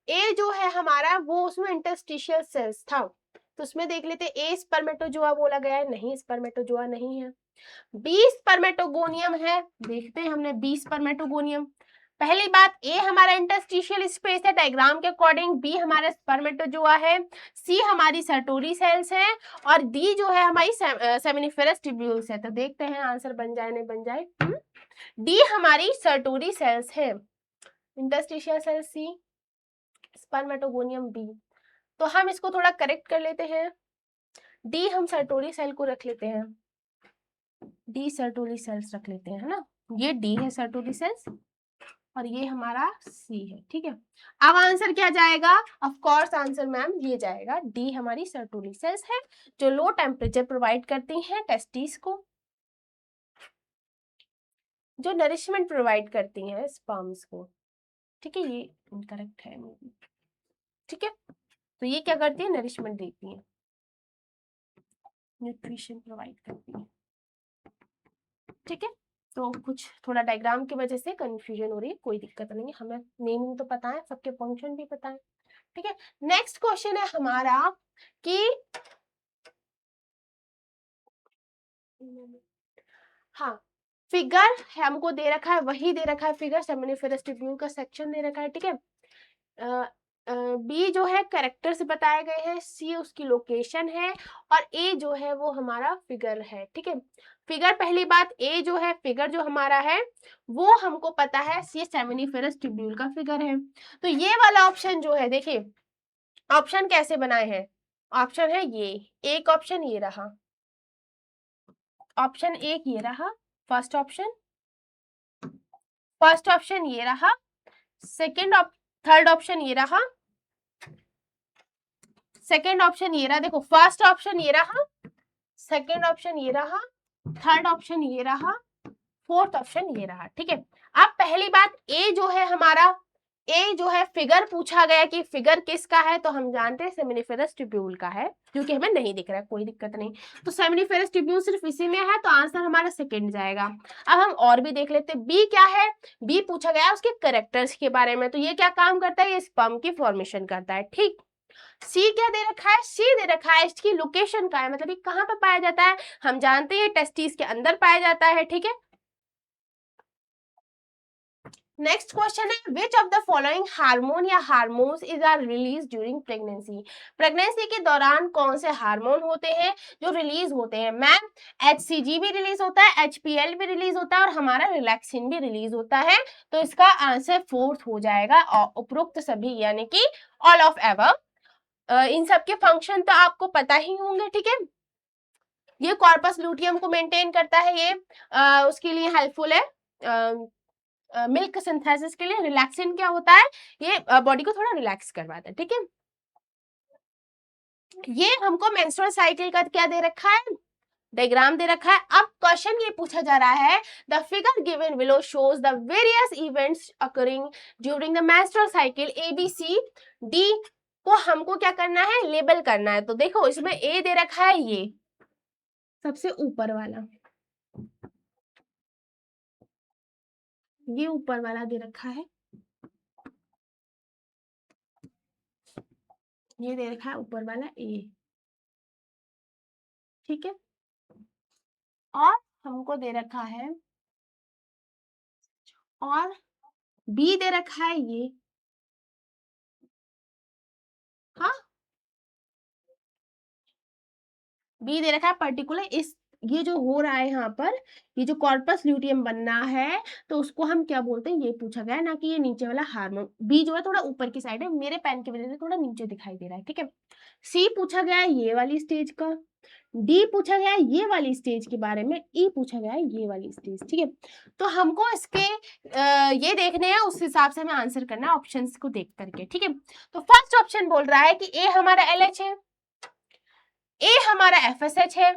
ए जो है हमारा वो उसमें इंटरस्टिशियल सेल्स था, तो उसमें देख लेते ए स्पर्मेटोजोआ बोला गया है, नहीं स्पर्मेटोजोआ नहीं है। बी स्पर्मेटोगोनियम है, देखते हैं हमने बी स्पर्मेटोगोनियम। पहली बात, ए हमारा इंटरस्टिशियल स्पेस है डायग्राम के अकॉर्डिंग, बी हमारा स्पर्मेटोजोआ है, सी हमारी सर्टोरी सेल्स है, और डी जो है हमारी सेमिनिफेरस ट्यूब्यूल्स है। तो देखते हैं आंसर बन जाए नहीं बन जाए। डी हमारी सर्टोरी सेल्स है, इंटरस्टिशियल सेल्स सी, स्पर्मेटोगोनियम बी। तो हम इसको थोड़ा करेक्ट कर लेते हैं, डी हम सर्टोरी सेल को रख लेते हैं, डी सर्टोरी सेल्स रख लेते हैं, है ना, ये डी है सर्टोरी सेल्स और ये हमारा सी है, ठीक है। अब आंसर क्या जाएगा, ऑफ कोर्स आंसर मैम ये जाएगा डी, हमारी सर्टोरी सेल्स है जो लो टेम्परेचर प्रोवाइड करती हैं टेस्टिस को, जो नरिशमेंट प्रोवाइड करती हैं स्पर्म्स को, ठीक है। ये इनकरेक्ट है, ठीक है। तो ये क्या करती है, नरिशमेंट देती है, न्यूट्रिशन प्रोवाइड करती है, ठीक है। तो कुछ थोड़ा डायग्राम की वजह से कंफ्यूजन हो रही है, कोई दिक्कत नहीं है, हमें नेमिंग तो पता है, सबके फंक्शन भी पता है, ठीक है। नेक्स्ट क्वेश्चन है हमारा कि हाँ, फिगर हमको दे रखा है, वही दे रखा है फिगर, सेमिनिफेरस ट्यूब्यूल का सेक्शन दे रखा है, ठीक है। बी जो है कैरेक्टर्स बताए गए हैं, सी उसकी लोकेशन है और ए जो है वो हमारा फिगर है, ठीक है। फिगर, पहली बात ए जो है फिगर जो हमारा है वो हमको पता है ये सेमिनिफेरस ट्यूब्यूल का फिगर है। तो ये वाला ऑप्शन जो है, देखिए ऑप्शन कैसे बनाए हैं, ऑप्शन है ये, एक ऑप्शन ये रहा, ऑप्शन एक ये रहा, फर्स्ट ऑप्शन ये रहा, सेकंड थर्ड ऑप्शन ये रहा, सेकंड ऑप्शन ये रहा, देखो फर्स्ट ऑप्शन ये रहा, सेकंड ऑप्शन ये रहा, थर्ड ऑप्शन ये रहा, फोर्थ ऑप्शन ये रहा, ठीक है। अब पहली बात ए जो है हमारा, ए जो है फिगर पूछा गया कि फिगर किसका है, तो हम जानते हैं सेमिनिफेरस ट्यूब्यूल का है, जो कि हमें नहीं दिख रहा है, कोई दिक्कत नहीं। तो सेमिनिफेरस ट्यूब्यूल सिर्फ इसी में है, तो आंसर हमारा सेकंड जाएगा। अब हम और भी देख लेते हैं, बी क्या है, बी पूछा गया उसके कैरेक्टर्स के बारे में, तो ये क्या काम करता है, ये स्पर्म की फॉर्मेशन करता है, ठीक। सी क्या दे रखा है, सी दे रखा है इसकी लोकेशन का है, मतलब ये कहाँ पे पाया जाता है, हम जानते हैं टेस्टिस के अंदर पाया जाता है, ठीक है। नेक्स्ट क्वेश्चन है, which of the following hormone या hormones is are release during pregnancy. Pregnancy के दौरान कौन से हार्मोन होते हैं जो रिलीज होते हैं, मैम HCG भी रिलीज होता है, HPL भी रिलीज होता है और हमारा रिलैक्सिन भी रिलीज होता है। तो इसका आंसर फोर्थ हो जाएगा, उपरोक्त सभी यानी कि ऑल ऑफ एबव। इन सब के फंक्शन तो आपको पता ही होंगे, ठीक है। ये कॉर्पस लूटियम को मेंटेन करता है, ये उसके लिए हेल्पफुल है, मिल्क सिंथेसिस के लिए। रिलैक्सिन क्या होता है, ये बॉडी को थोड़ा रिलैक्स करवाता है, ठीक है। ये हमको मेंस्ट्रुअल साइकिल का क्या दे रखा है, डायग्राम दे रखा है। अब क्वेश्चन ये पूछा जा रहा है, the figure given below shows the various events occurring during the menstrual cycle ABCD को हमको क्या करना है, लेबल करना है। तो देखो इसमें ए दे रखा है, ये सबसे ऊपर वाला, ये ऊपर वाला दे रखा है, ये दे रखा है ऊपर वाला ए, ठीक है। और हमको दे रखा है, और बी दे रखा है ये, हाँ बी दे रखा है पर्टिकुलर इस, ये जो हो रहा है यहाँ पर, ये जो कॉर्पस ल्यूटियम बनना है तो उसको हम क्या बोलते हैं, ये पूछा गया है, ना कि ये नीचे वाला हार्मोन। बी जो है थोड़ा ऊपर की साइड है, मेरे पेन की वजह से थोड़ा नीचे दिखाई दे रहा है, ठीक है। सी पूछा गया है ये वाली स्टेज का, डी पूछा गया है ये वाली स्टेज के बारे में, ई पूछा गया है ये वाली स्टेज, ठीक है। तो हमको इसके ये देखने हैं, उस हिसाब से हमें आंसर करना है ऑप्शंस को देख करके, ठीक है। तो फर्स्ट ऑप्शन बोल रहा है कि ए हमारा LH है, ए हमारा FSH है,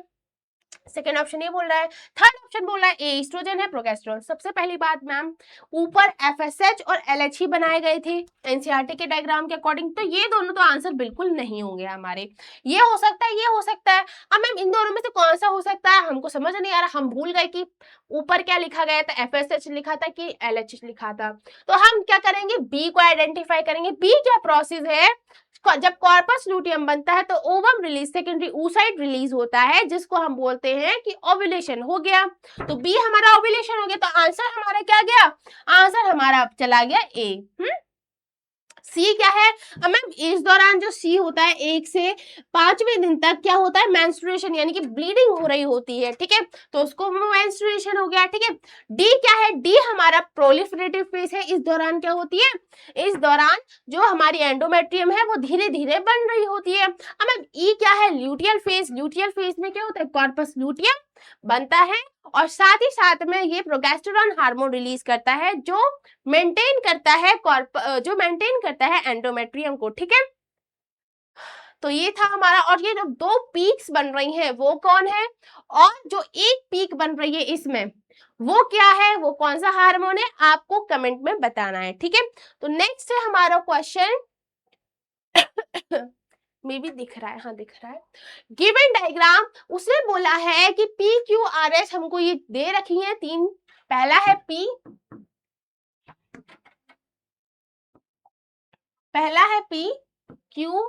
सेकेंड ऑप्शन ये बोल रहा है। थर्ड ऑप्शन बोल रहा है ए ईस्ट्रोजन है, प्रोगेस्टेरोन। सबसे पहली बात मैम, ऊपर FSH और LH ही बनाए गए थे एनसीईआरटी के डायग्राम के अकॉर्डिंग, तो ये दोनों तो आंसर बिल्कुल नहीं होंगे हमारे। ये हो सकता है, ये हो सकता है। अब मैम इन दोनों में से कौन सा हो सकता है, हमको समझ नहीं आ रहा। हम भूल गए कि ऊपर क्या लिखा गया था, FSH लिखा था कि LH लिखा था। तो हम क्या करेंगे, बी को आइडेंटिफाई करेंगे। बी क्या प्रोसेस है, जब कॉर्पस लूटियम बनता है तो ovum release, secondary oocyte release होता है, जिसको हम बोलते हैं कि ओव्यूलेशन हो गया। तो बी हमारा ओव्यूलेशन हो गया, तो आंसर हमारा क्या गया, आंसर हमारा चला गया ए। सी क्या है? मैम इस दौरान जो सी होता है 1 से 5वें दिन तक क्या होता है? मेंस्ट्रुएशन यानी कि ब्लीडिंग हो रही होती है, ठीक है, तो उसको मेंस्ट्रुएशन हो गया, ठीक है। डी क्या है? डी हमारा प्रोलिफरेटिव फेज है। इस दौरान क्या होती है? इस दौरान जो हमारी एंडोमेट्रियम है वो धीरे धीरे बन रही होती है। अब मैम ई क्या है? Luteal phase. ल्यूटियल फेज में क्या होता है? कॉर्पस ल्यूटियम बनता है और साथ ही साथ में ये प्रोगेस्टेरॉन हार्मोन रिलीज करता है जो मेंटेन करता है एंडोमेट्रियम को, ठीक है। तो ये था हमारा, और ये जो 2 पीक्स बन रही हैं वो कौन है? और जो एक पीक बन रही है इसमें वो क्या है? वो कौन सा हार्मोन है? आपको कमेंट में बताना है, ठीक है। तो नेक्स्ट है हमारा क्वेश्चन मे भी दिख रहा है, हाँ दिख रहा है। गिवन डायग्राम, उसने बोला है कि पी क्यू आर एस हमको ये दे रखी है 3। पहला है पी, क्यू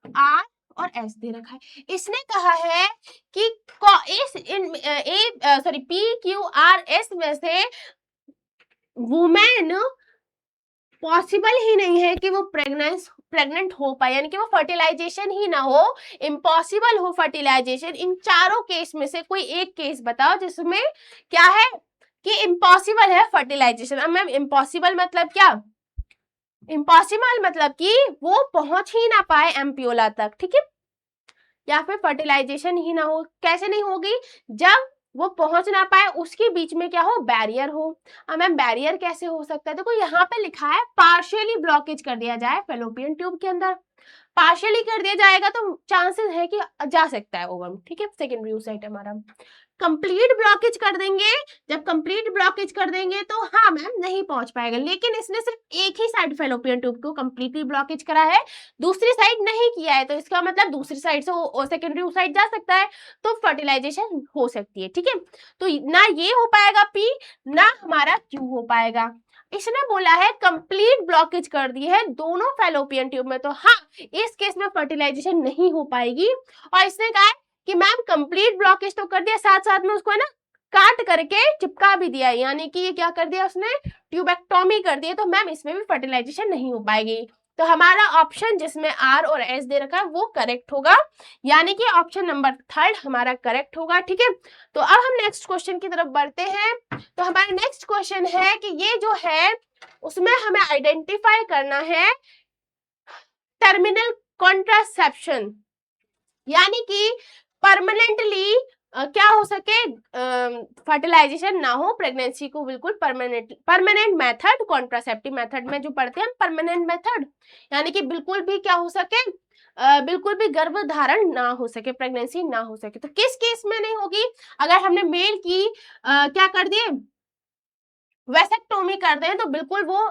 आर और एस दे रखा है। इसने कहा है कि पी क्यू आर एस में से वुमेन पॉसिबल ही नहीं है कि वो प्रेग्नेंट हो पाए, यानी कि वो फर्टिलाइजेशन ही ना हो, इम्पॉसिबल हो फर्टिलाइजेशन। इन चारों केस में से कोई एक केस बताओ जिसमें क्या है कि इम्पॉसिबल है फर्टिलाइजेशन। अब मैम इम्पॉसिबल मतलब क्या? इम्पॉसिबल मतलब कि वो पहुंच ही ना पाए एम्पियोला तक, ठीक है, या फिर फर्टिलाइजेशन ही ना हो। कैसे नहीं होगी? जब वो पहुंच ना पाए, उसके बीच में क्या हो? बैरियर हो। अब मैम बैरियर कैसे हो सकता है? देखो यहाँ पे लिखा है पार्शियली ब्लॉकेज कर दिया जाए फैलोपियन ट्यूब के अंदर। पार्शियली कर दिया जाएगा तो चांसेस है कि जा सकता है ओवम, ठीक है, सेकेंडरी oocyte हमारा। कंप्लीट ब्लॉकेज कर देंगे, जब कंप्लीट ब्लॉकेज कर देंगे तो हाँ मैम नहीं पहुंच पाएगा। लेकिन इसने सिर्फ एक ही साइड फैलोपियन ट्यूब को कंप्लीटली ब्लॉकेज करा है, दूसरी साइड नहीं किया है, तो इसका मतलब दूसरी साइड से सेकेंडरी oocyte जा सकता है, तो फर्टिलाइजेशन हो सकती है, ठीक है। तो ना ये हो पाएगा पी, ना हमारा क्यू हो पाएगा। इसने बोला है कंप्लीट ब्लॉकेज कर दी है दोनों फैलोपियन ट्यूब में, तो हाँ इस केस में फर्टिलाइजेशन नहीं हो पाएगी। और इसने कहा कि मैम कंप्लीट ब्लॉकेज तो कर दिया, साथ साथ में उसको है ना काट करके चिपका भी दिया, यानी कि ये क्या कर दिया उसने? ट्यूबेक्टोमी कर दिया, तो मैम इसमें भी फर्टिलाइजेशन नहीं हो पाएगी। तो हमारा ऑप्शन जिसमें आर और एस दे रखा है वो करेक्ट होगा, यानी कि ऑप्शन नंबर 3 हमारा करेक्ट होगा, ठीक है। तो अब हम नेक्स्ट क्वेश्चन की तरफ बढ़ते हैं। तो हमारा नेक्स्ट क्वेश्चन है कि ये जो है उसमें हमें आइडेंटिफाई करना है टर्मिनल कॉन्ट्रासेप्शन, यानी कि परमानेंटली क्या हो सके फर्टिलाइजेशन ना हो, प्रेगनेंसी को बिल्कुल परमानेंट मेथड, कॉन्ट्रासेप्टिव मेथड में जो पढ़ते हैं परमानेंट मेथड, यानी कि बिल्कुल भी क्या हो सके बिल्कुल भी गर्भ धारण ना हो सके, प्रेगनेंसी ना हो सके। तो किस केस में नहीं होगी? अगर हमने मेल की क्या कर दिए? वेसेक्टोमी कर दें, तो बिल्कुल वो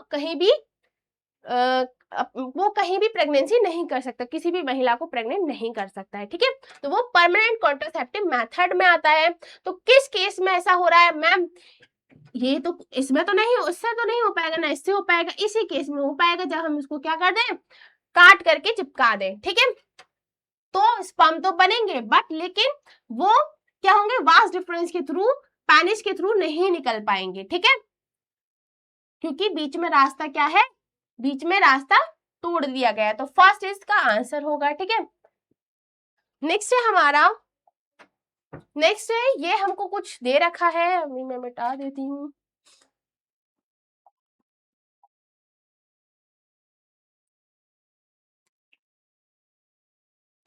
कहीं भी प्रेगनेंसी नहीं कर सकता, किसी भी महिला को प्रेग्नेंट नहीं कर सकता है, ठीक है। तो वो परमानेंट कॉन्ट्रासेप्टिव मेथड में आता है। तो किस केस में ऐसा हो रहा है मैम? ये तो इसमें तो नहीं, इससे तो नहीं हो पाएगा ना, इससे हो पाएगा, इसी केस में हो पाएगा जब हम इसको क्या कर दें? काट करके चिपका दें, ठीक है। तो स्पर्म तो बनेंगे बट लेकिन वो क्या होंगे? वास डिफरेंस के थ्रू, पेनिस के थ्रू नहीं निकल पाएंगे, ठीक है, क्योंकि बीच में रास्ता क्या है? बीच में रास्ता तोड़ दिया गया। तो फर्स्ट इसका आंसर होगा, ठीक है। नेक्स्ट है हमारा, नेक्स्ट है ये हमको कुछ दे रखा है, अभी मैं मिटा देती हूँ।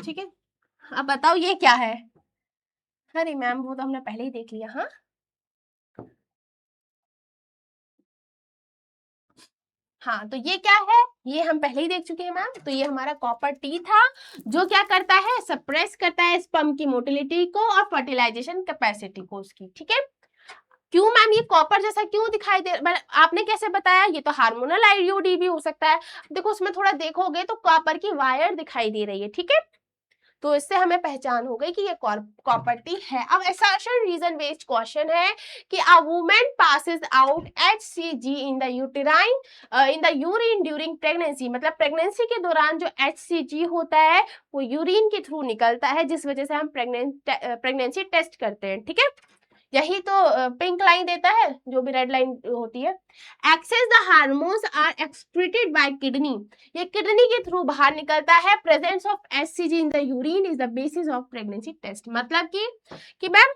ठीक है, अब बताओ ये क्या है? अरे मैम वो तो हमने पहले ही देख लिया। हाँ हाँ, तो ये क्या है? ये हम पहले ही देख चुके हैं मैम। तो ये हमारा कॉपर टी था, जो क्या करता है? सप्रेस करता है स्पर्म की मोटिलिटी को और फर्टिलाइजेशन कैपेसिटी को उसकी, ठीक है। क्यों मैम ये कॉपर जैसा क्यों दिखाई दे? आपने कैसे बताया? ये तो हार्मोनल आईयूडी भी हो सकता है। देखो उसमें थोड़ा देखोगे तो कॉपर की वायर दिखाई दे रही है, ठीक है, तो इससे हमें पहचान हो गई कि ये कॉपर टी है। अब असर्शन रीजन बेस्ड क्वेश्चन है कि a woman passes out HCG in the urine during pregnancy, मतलब प्रेगनेंसी के दौरान जो HCG होता है वो यूरिन के थ्रू निकलता है, जिस वजह से हम प्रेगनेंसी टेस्ट करते हैं, ठीक है। यही तो पिंक लाइन देता है, जो भी रेड लाइन होती है। Excess the hormones are excreted by kidney, ये किडनी के थ्रू बाहर निकलता है। Presence of HCG in the urine is the basis of pregnancy test, मतलब कि मैम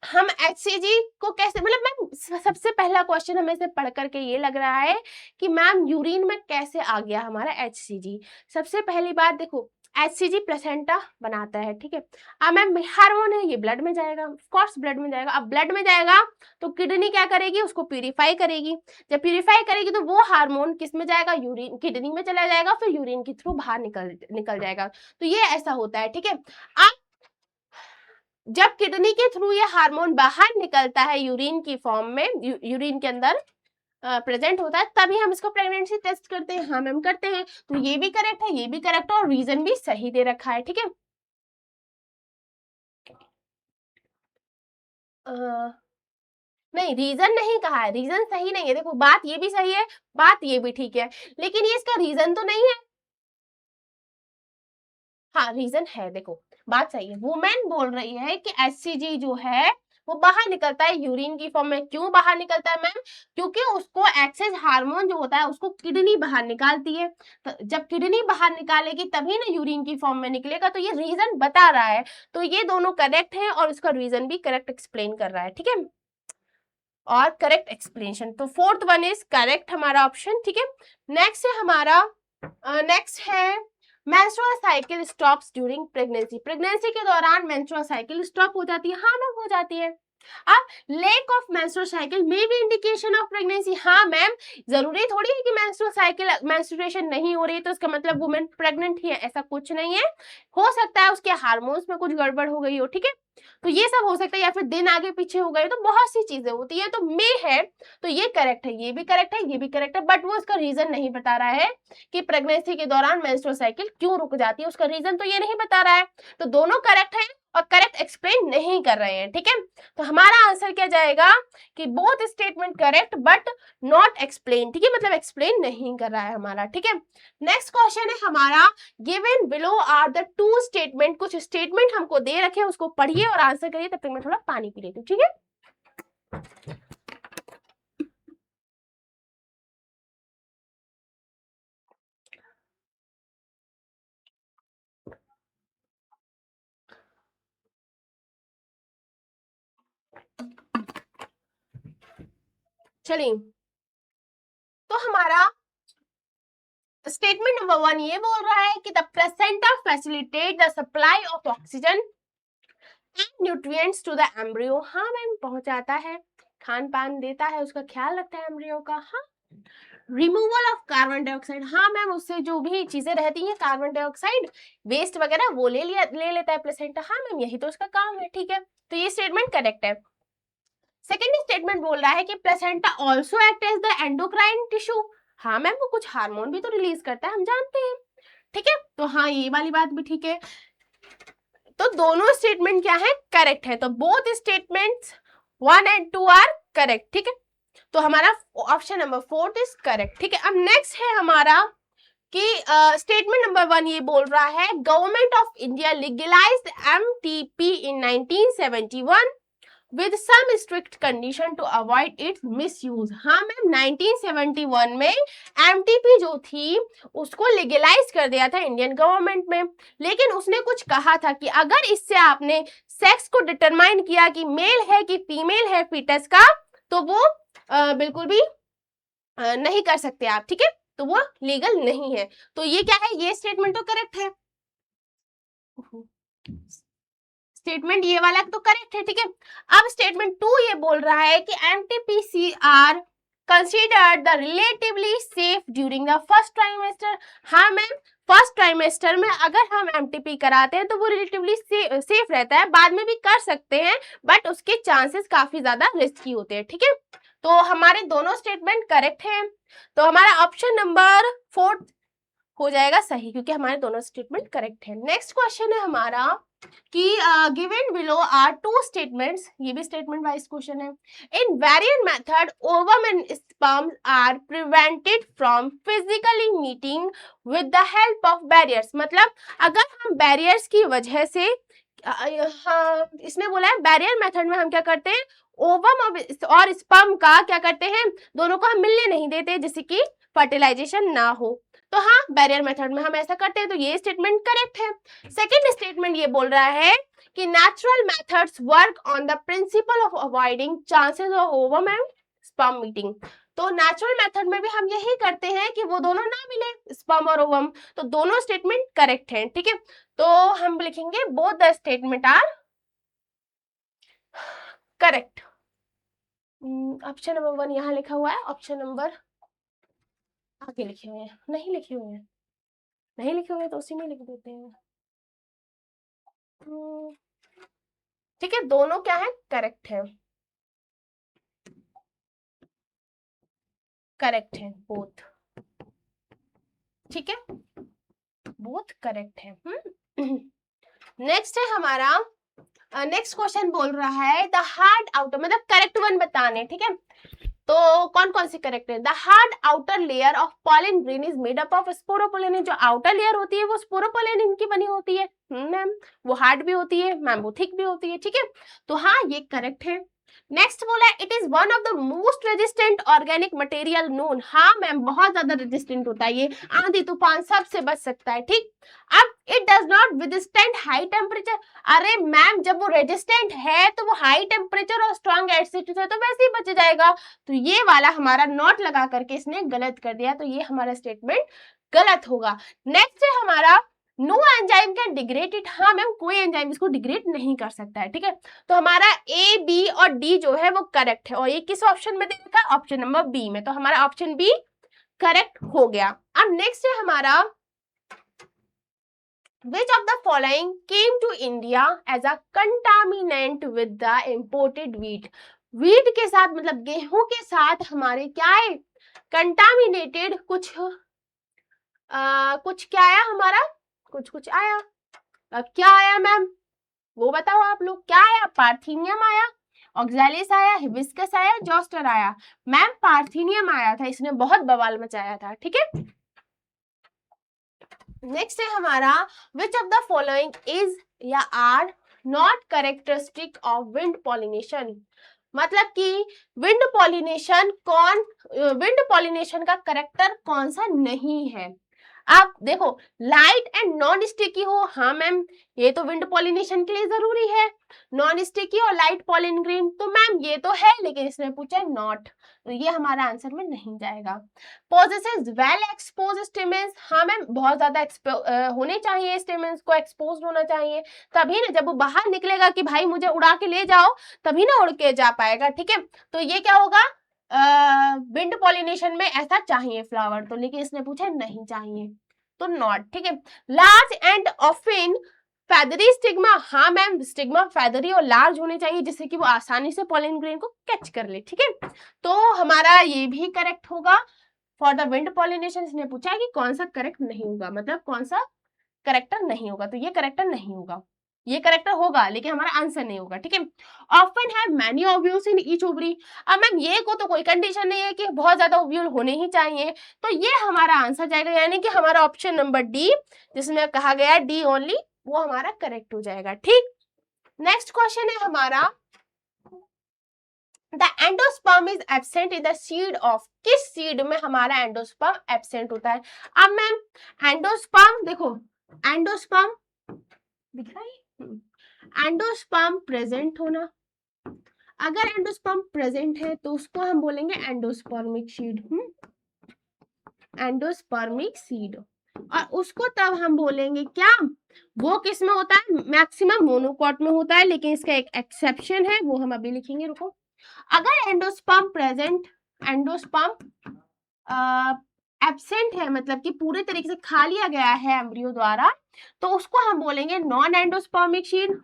हम एचसीजी को कैसे, मतलब मैम सबसे पहला क्वेश्चन हमें से पढ़ करके ये लग रहा है कि मैम यूरिन में कैसे आ गया हमारा एचसीजी। सबसे पहली बात देखो, एचसीजी प्लेसेंटा बनाता है, ठीक है। अब मैम हार्मोन है, ये ब्लड में जाएगा, ऑफ कोर्स ब्लड में जाएगा। अब ब्लड में जाएगा तो किडनी क्या करेगी, उसको प्यूरिफाई करेगी। जब प्यूरिफाई करेगी तो वो हार्मोन किस में जाएगा, यूरिन, किडनी में चला जाएगा, फिर यूरिन के थ्रू बाहर निकल जाएगा। तो ये ऐसा होता है, ठीक है। अब जब किडनी के थ्रू ये हार्मोन बाहर निकलता है यूरिन की फॉर्म में, यूरिन के अंदर प्रेजेंट होता है, तभी हम इसको प्रेगनेंसी टेस्ट करते हैं। हाँ मैम करते हैं। तो ये भी करेक्ट है, ये भी करेक्ट है, और रीजन भी सही दे रखा है, ठीक है। नहीं, रीजन नहीं कहा है, रीजन सही नहीं है। देखो बात ये भी सही है, बात ये भी ठीक है, लेकिन ये इसका रीजन तो नहीं है। हाँ रीजन है, देखो बात सही है। वुमेन बोल रही है कि एचसीजी जो है वो बाहर निकलता है यूरिन की फॉर्म में। क्यों बाहर निकलता है मैम, क्योंकि उसको एक्सेस हार्मोन जो होता है उसको किडनी बाहर निकालती है। तो जब किडनी बाहर निकालेगी तभी ना यूरिन की फॉर्म में निकलेगा। तो ये रीजन बता रहा है, तो ये दोनों करेक्ट है और उसका रीजन भी करेक्ट एक्सप्लेन कर रहा है, ठीक है, और करेक्ट एक्सप्लेनेशन। तो फोर्थ वन इज करेक्ट हमारा ऑप्शन, ठीक है। नेक्स्ट है हमारा, नेक्स्ट है menstrual cycle stops during pregnancy, pregnancy के दौरान मेंस्ट्रुअल साइकिल स्टॉप हो जाती है। हाँ मैम हो जाती है। अब lack of menstrual cycle may be indication of pregnancy, हाँ मैम जरूरी थोड़ी है कि मेंस्ट्रुअल साइकिल, मेंस्ट्रुएशन नहीं हो रही है तो इसका मतलब वुमेन प्रेग्नेंट ही है, ऐसा कुछ नहीं है। हो सकता है उसके हार्मोन्स में कुछ गड़बड़ हो गई हो, ठीक है, तो ये सब हो सकता है, या फिर दिन आगे पीछे हो गए, तो बहुत सी चीजें होती है। तो मे है, तो ये करेक्ट है, ये भी करेक्ट है, ये भी करेक्ट है, बट वो इसका रीजन नहीं बता रहा है कि प्रेगनेंसी के दौरान मेंस्ट्रुअल साइकिल क्यों रुक जाती है, उसका रीजन तो ये नहीं बता रहा है। तो दोनों करेक्ट है और करेक्ट एक्सप्लेन नहीं कर रहे हैं, ठीक है। तो हमारा आंसर क्या जाएगा कि both statement correct but not explain, ठीक है, मतलब एक्सप्लेन नहीं कर रहा है हमारा, ठीक है। नेक्स्ट क्वेश्चन है हमारा, given below are the two statement, कुछ स्टेटमेंट हमको दे रखे हैं, उसको पढ़िए और आंसर करिए। तब तक मैं थोड़ा पानी पी लेती हूँ, ठीक है। चलिए, तो हमारा स्टेटमेंट नंबर 1 ये बोल रहा है कि the placenta facilitate the supply of oxygen and nutrients to the embryo, हाँ मैम पहुंचाता है, खान पान देता है, उसका ख्याल रखता है एम्ब्रियो का। हाँ, रिमूवल ऑफ कार्बन डाइऑक्साइड, हाँ मैम उससे जो भी चीजें रहती हैं कार्बन डाइऑक्साइड वेस्ट वगैरह वो ले लेता है प्लेसेंटा। हाँ मैम यही तो उसका काम है, ठीक है, तो ये स्टेटमेंट करेक्ट है। सेकेंड स्टेटमेंट बोल रहा है कि placenta also act as the endocrine tissue, हाँ मैम वो कुछ हार्मोन भी तो रिलीज करता है, हम जानते हैं, ठीक है, तो हाँ ये वाली बात भी ठीक है। तो दोनों स्टेटमेंट क्या है, करेक्ट है। तो both statements 1 and 2 are correct, ठीक है, तो हमारा ऑप्शन नंबर 4 इज करेक्ट, ठीक है। अब नेक्स्ट है हमारा कि स्टेटमेंट नंबर 1 ये बोल रहा है government of India legalised MTP in 1971 with some strict condition to avoid its misuse, हाँ मैम 1971 में एमटीपी जो थी उसको लीगलाइज कर दिया था इंडियन गवर्नमेंट में, लेकिन उसने कुछ कहा था कि अगर इससे आपने सेक्स को डिटरमाइन किया कि मेल है कि फीमेल है फीटस का, तो वो बिल्कुल भी नहीं कर सकते आप, ठीक है, तो वो लीगल नहीं है। तो ये क्या है, ये स्टेटमेंट तो करेक्ट है, स्टेटमेंट ये वाला तो करेक्ट है, ठीक है। अब स्टेटमेंट 2 ये बोल रहा है कि MTP are considered the relatively safe during the first trimester, हाँ मैम फर्स्ट ट्राइमेस्टर में अगर हम एमटीपी कराते हैं तो वो रिलेटिवली सेफ रहता है, बाद में भी कर सकते हैं बट उसके चांसेस काफी ज्यादा रिस्की होते हैं, ठीक है। तो हमारे दोनों स्टेटमेंट करेक्ट हैं, तो हमारा ऑप्शन नंबर 4 हो जाएगा सही, क्योंकि हमारे दोनों स्टेटमेंट करेक्ट है। नेक्स्ट क्वेश्चन है हमारा कि given below are two statements, ये भी स्टेटमेंट वाइज क्वेश्चन है, in variant method ovum and sperm are prevented from physically meeting with the help of barriers, मतलब अगर हम बैरियर्स की वजह से हाँ, इसने बोला है बैरियर मेथड में हम क्या करते हैं, ओवम और स्पर्म का क्या करते हैं, दोनों को हम मिलने नहीं देते जिससे कि फर्टिलाइजेशन ना हो। तो हाँ, बैरियर मेथड में हम ऐसा करते हैं, तो ये स्टेटमेंट करेक्ट है। सेकेंड स्टेटमेंट ये बोल रहा है कि natural methods work on the principle of avoiding chances of ovum and sperm meeting. तो नेचुरल मेथड में भी हम यही करते हैं कि वो दोनों ना मिले, स्पर्म और ओवम। तो दोनों स्टेटमेंट करेक्ट हैं, ठीक है। तो हम लिखेंगे both the statement are correct. Option number 1 यहाँ लिखा हुआ है, ऑप्शन नंबर आगे लिखे हुए हैं, नहीं लिखे हुए हैं, नहीं लिखे हुए तो उसी में लिख देते हैं। ठीक है, दोनों क्या है, करेक्ट है, करेक्ट है बोथ, ठीक है, बोथ करेक्ट है। नेक्स्ट है हमारा, नेक्स्ट क्वेश्चन बोल रहा है द हार्ड आउटर, मतलब करेक्ट वन बताने, ठीक है। तो कौन कौन से करेक्ट है, the hard outer layer of pollen grain is made up of sporopollenin. जो आउटर लेयर होती है वो स्पोरोपोलेनिन की बनी होती है मैम, वो हार्ड भी होती है मैम, वो थिक भी होती है, ठीक है। तो हाँ, ये करेक्ट है। नेक्स्ट बोला it is one of the most resistant organic material known. हाँ मैम, बहुत ज्यादा रेजिस्टेंट होता है ये, आंधी तूफान सबसे बच सकता है, ठीक। अब it does not withstand high temperature. अरे मैम, जब वो रेजिस्टेंट है तो वो हाई टेम्परेचर और स्ट्रॉन्ग एसिड से तो वैसे ही बच जाएगा। तो ये वाला हमारा नॉट लगा करके इसने गलत कर दिया, तो ये हमारा स्टेटमेंट गलत होगा। नेक्स्ट है हमारा no enzyme can degrade it. हाँ मैम, कोई एंजाइम इसको डिग्रेड नहीं कर सकता है, ठीक है। तो हमारा ए, बी और डी जो है वो करेक्ट है, और ये किस ऑप्शन में दे रखा है, ऑप्शन नंबर बी में। तो हमारा ऑप्शन बी करेक्ट हो गया। अब नेक्स्ट है हमारा which of the following came to India as a contaminant with the imported wheat। wheat के साथ मतलब गेहूं के साथ हमारे क्या है, कंटामिनेटेड कुछ कुछ क्या आया हमारा, कुछ आया। अब क्या आया मैम, वो बताओ आप लोग, क्या आया, पार्थीनियम आया, ऑक्सैलिस आया, हिबिस्कस आया, जोस्टर आया। मैम पार्थीनियम आया था, इसने बहुत बवाल मचाया था, ठीक है। नेक्स्ट है हमारा which of the following is या are not characteristic of wind pollination. मतलब कि विंड पॉलिनेशन का करेक्टर कौन सा नहीं है। आप देखो, लाइट एंड नॉन स्टिकी हो, हाँ मैम ये तो विंड पॉलिनेशन के लिए जरूरी है, नॉन स्टिकी और लाइट पॉलिन ग्रेन, तो मैम ये तो है, लेकिन इसने पूछा नॉट, तो ये हमारा आंसर में नहीं जाएगा। पोजेसेस वेल एक्सपोज स्टेमेंस, हाँ मैम बहुत ज्यादा होने चाहिए, स्टेमेंस को एक्सपोज होना चाहिए, तभी ना जब वो बाहर निकलेगा कि भाई मुझे उड़ा के ले जाओ, तभी ना उड़ के जा पाएगा, ठीक है। तो ये क्या होगा, विंड पॉलिनेशन में ऐसा चाहिए फ्लावर, तो लेकिन इसने पूछा नहीं चाहिए, तो नॉट, ठीक है। Large and often feathery stigma, हाँ मैम स्टिग्मा फेदरी और लार्ज होने चाहिए जिससे कि वो आसानी से पॉलन ग्रेन को कैच कर ले, ठीक है। तो हमारा ये भी करेक्ट होगा फॉर द विंड पॉलिनेशन। इसने पूछा है कि कौन सा करेक्ट नहीं होगा, मतलब कौन सा करेक्टर नहीं होगा, तो ये करेक्टर नहीं होगा, ये करेक्टर होगा लेकिन हमारा आंसर नहीं होगा, ठीक है। Often have many ovules in each ovary. अब मैम ये को तो कोई कंडीशन नहीं है कि बहुत ज्यादा ओव्यूल होने ही चाहिए, तो ये हमारा आंसर जाएगा, यानी कि हमारा ऑप्शन नंबर डी जिसमें कहा गया डी ओनली, वो हमारा करेक्ट हो जाएगा, ठीक। नेक्स्ट क्वेश्चन है हमारा the endosperm is absent in the seed of. किस सीड में हमारा एंडोस्पर्म एब्सेंट होता है। अब मैम एंडोस्पर्म देखो, एंडोस्पर्म दिख रहा है, एंडोस्पर्म प्रेजेंट होना, अगर एंडोस्पर्म प्रेजेंट है तो उसको हम बोलेंगे एंडोस्पर्मिक सीड, एंडोस्पर्मिक सीड, और उसको तब हम बोलेंगे क्या, वो किस में होता है, मैक्सिमम मोनोकॉट में होता है, लेकिन इसका एक एक्सेप्शन है, वो हम अभी लिखेंगे, रुको। अगर एंडोस्पर्म प्रेजेंट, एंडोस्पर्म एब्सेंट है, मतलब कि पूरे तरीके से खा लिया गया है एम्ब्रियो द्वारा, तो उसको हम बोलेंगे non endospermic seed,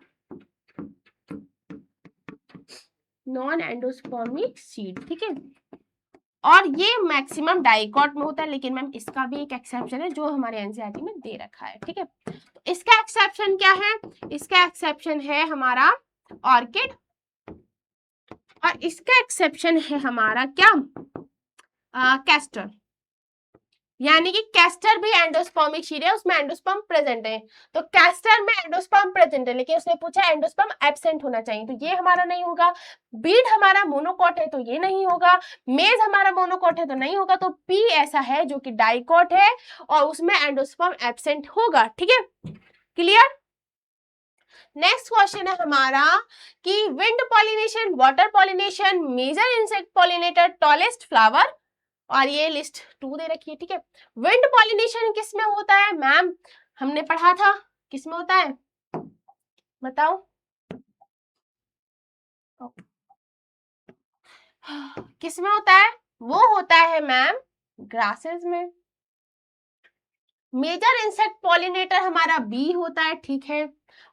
non endospermic seed, ठीक है। और ये मैक्सिमम डाइकॉट में होता है, लेकिन मैम इसका भी एक एक्सेप्शन है जो हमारे एनसीईआरटी में दे रखा है, ठीक है। तो इसका एक्सेप्शन क्या है, इसका एक्सेप्शन है हमारा ऑर्किड, और इसका एक्सेप्शन है हमारा क्या, कैस्टर, यानी कि कैस्टर भी एंडोस्पर्मिक शीट है, उसमें एंडोस्पर्म प्रेजेंट है, तो कैस्टर में एंडोस्पर्म प्रेजेंट है, लेकिन उसने पूछा एंडोस्पर्म एब्सेंट होना चाहिए, तो ये हमारा नहीं होगा। बीड हमारा मोनोकॉट है तो ये नहीं होगा। मेज हमारा मोनोकॉट है तो नहीं होगा, तो पी ऐसा है जो कि डाइकॉट है और उसमें एंडोस्पर्म एब्सेंट होगा। ठीक है, क्लियर। नेक्स्ट क्वेश्चन है हमारा कि wind pollination, water pollination, major insect pollinator, tallest flower, और ये लिस्ट 2 दे रखी है। ठीक है, विंड पॉलिनेशन किस में होता है मैम, हमने पढ़ा था, किस में होता है बताओ, किस में होता है, वो होता है मैम ग्रासेस में। मेजर इंसेक्ट पॉलिनेटर हमारा बी होता है। ठीक है,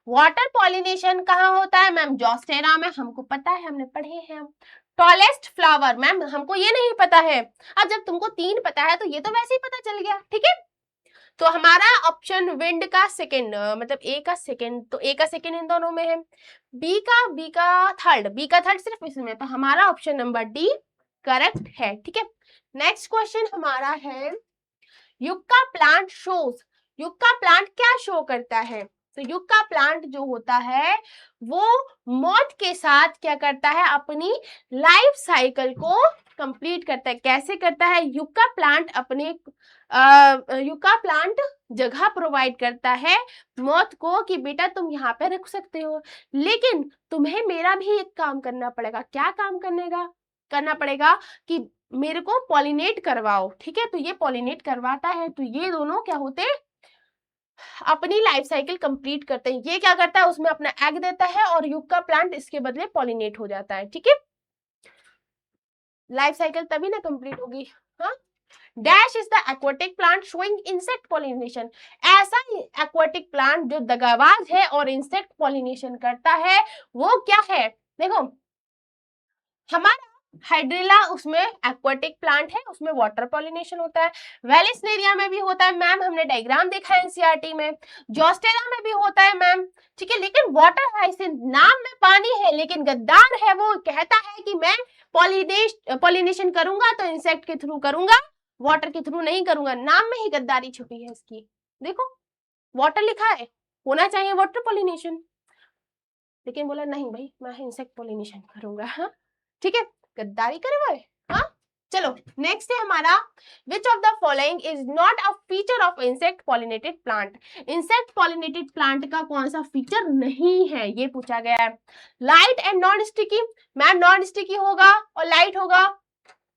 वाटर पॉलिनेशन कहाँ होता है मैम, जॉस्टेरा में, हमको पता है, हमने पढ़े हैं। टॉलेस्ट फ्लावर मैम हमको ये नहीं पता है। अब जब तुमको 3 पता है तो ये तो वैसे ही पता चल गया। ठीक है, तो हमारा ऑप्शन विंड का सेकंड, मतलब ए का सेकंड, तो ए का सेकंड इन दोनों में है, बी का थर्ड सिर्फ इसमें, तो हमारा ऑप्शन नंबर डी करेक्ट है। ठीक है, नेक्स्ट क्वेश्चन हमारा है yucca plant shows, yucca plant क्या शो करता है, तो युक्का प्लांट जो होता है वो मौत के साथ क्या करता है, अपनी लाइफ साइकिल को कंप्लीट करता है। कैसे करता है, युक्का प्लांट अपने युक्का प्लांट जगह प्रोवाइड करता है मौत को कि बेटा तुम यहाँ पे रख सकते हो, लेकिन तुम्हें मेरा भी एक काम करना पड़ेगा। क्या काम करना पड़ेगा कि मेरे को पॉलिनेट करवाओ। ठीक है, तो ये पॉलिनेट करवाता है, तो ये दोनों क्या होते हैं, अपनी लाइफ साइकिल कंप्लीट करते हैं। ये क्या करता है, उसमें अपना एग देता है और युक्का प्लांट इसके बदले पॉलिनेट हो जाता है। ठीक है, लाइफ साइकिल तभी ना कंप्लीट होगी। हाँ, dash is the aquatic plant showing insect pollination, ऐसा ही एक्वाटिक प्लांट जो दगाबाज है और इंसेक्ट पॉलिनेशन करता है, वो क्या है, देखो हमारा हाइड्रिला उसमें एक्वाटिक प्लांट है, उसमें वाटर पॉलिनेशन होता है। वेलिस्नेरिया में भी होता है मैम, हमने डायग्राम देखा है एनसीईआरटी में। जॉस्टेरा में भी होता है मैम। ठीक है, लेकिन वाटर हाइसिंथ नाम में पानी है लेकिन गद्दार है, वो कहता है कि मैं पॉलिनेशन करूंगा तो इंसेक्ट के थ्रू करूंगा, वाटर के थ्रू नहीं करूंगा। नाम में ही गद्दारी छुपी है इसकी। देखो वाटर लिखा है, होना चाहिए वाटर पॉलिनेशन, लेकिन बोला नहीं भाई मैं इंसेक्ट पॉलिनेशन करूंगा। हाँ ठीक है, गद्दारी करवाए। हाँ चलो नेक्स्ट है हमारा which of the following is not a feature of insect pollinated plant, insect pollinated plant का कौन सा फीचर नहीं है, ये पूछा गया है। Light and non sticky, ma'am non sticky होगा और लाइट होगा,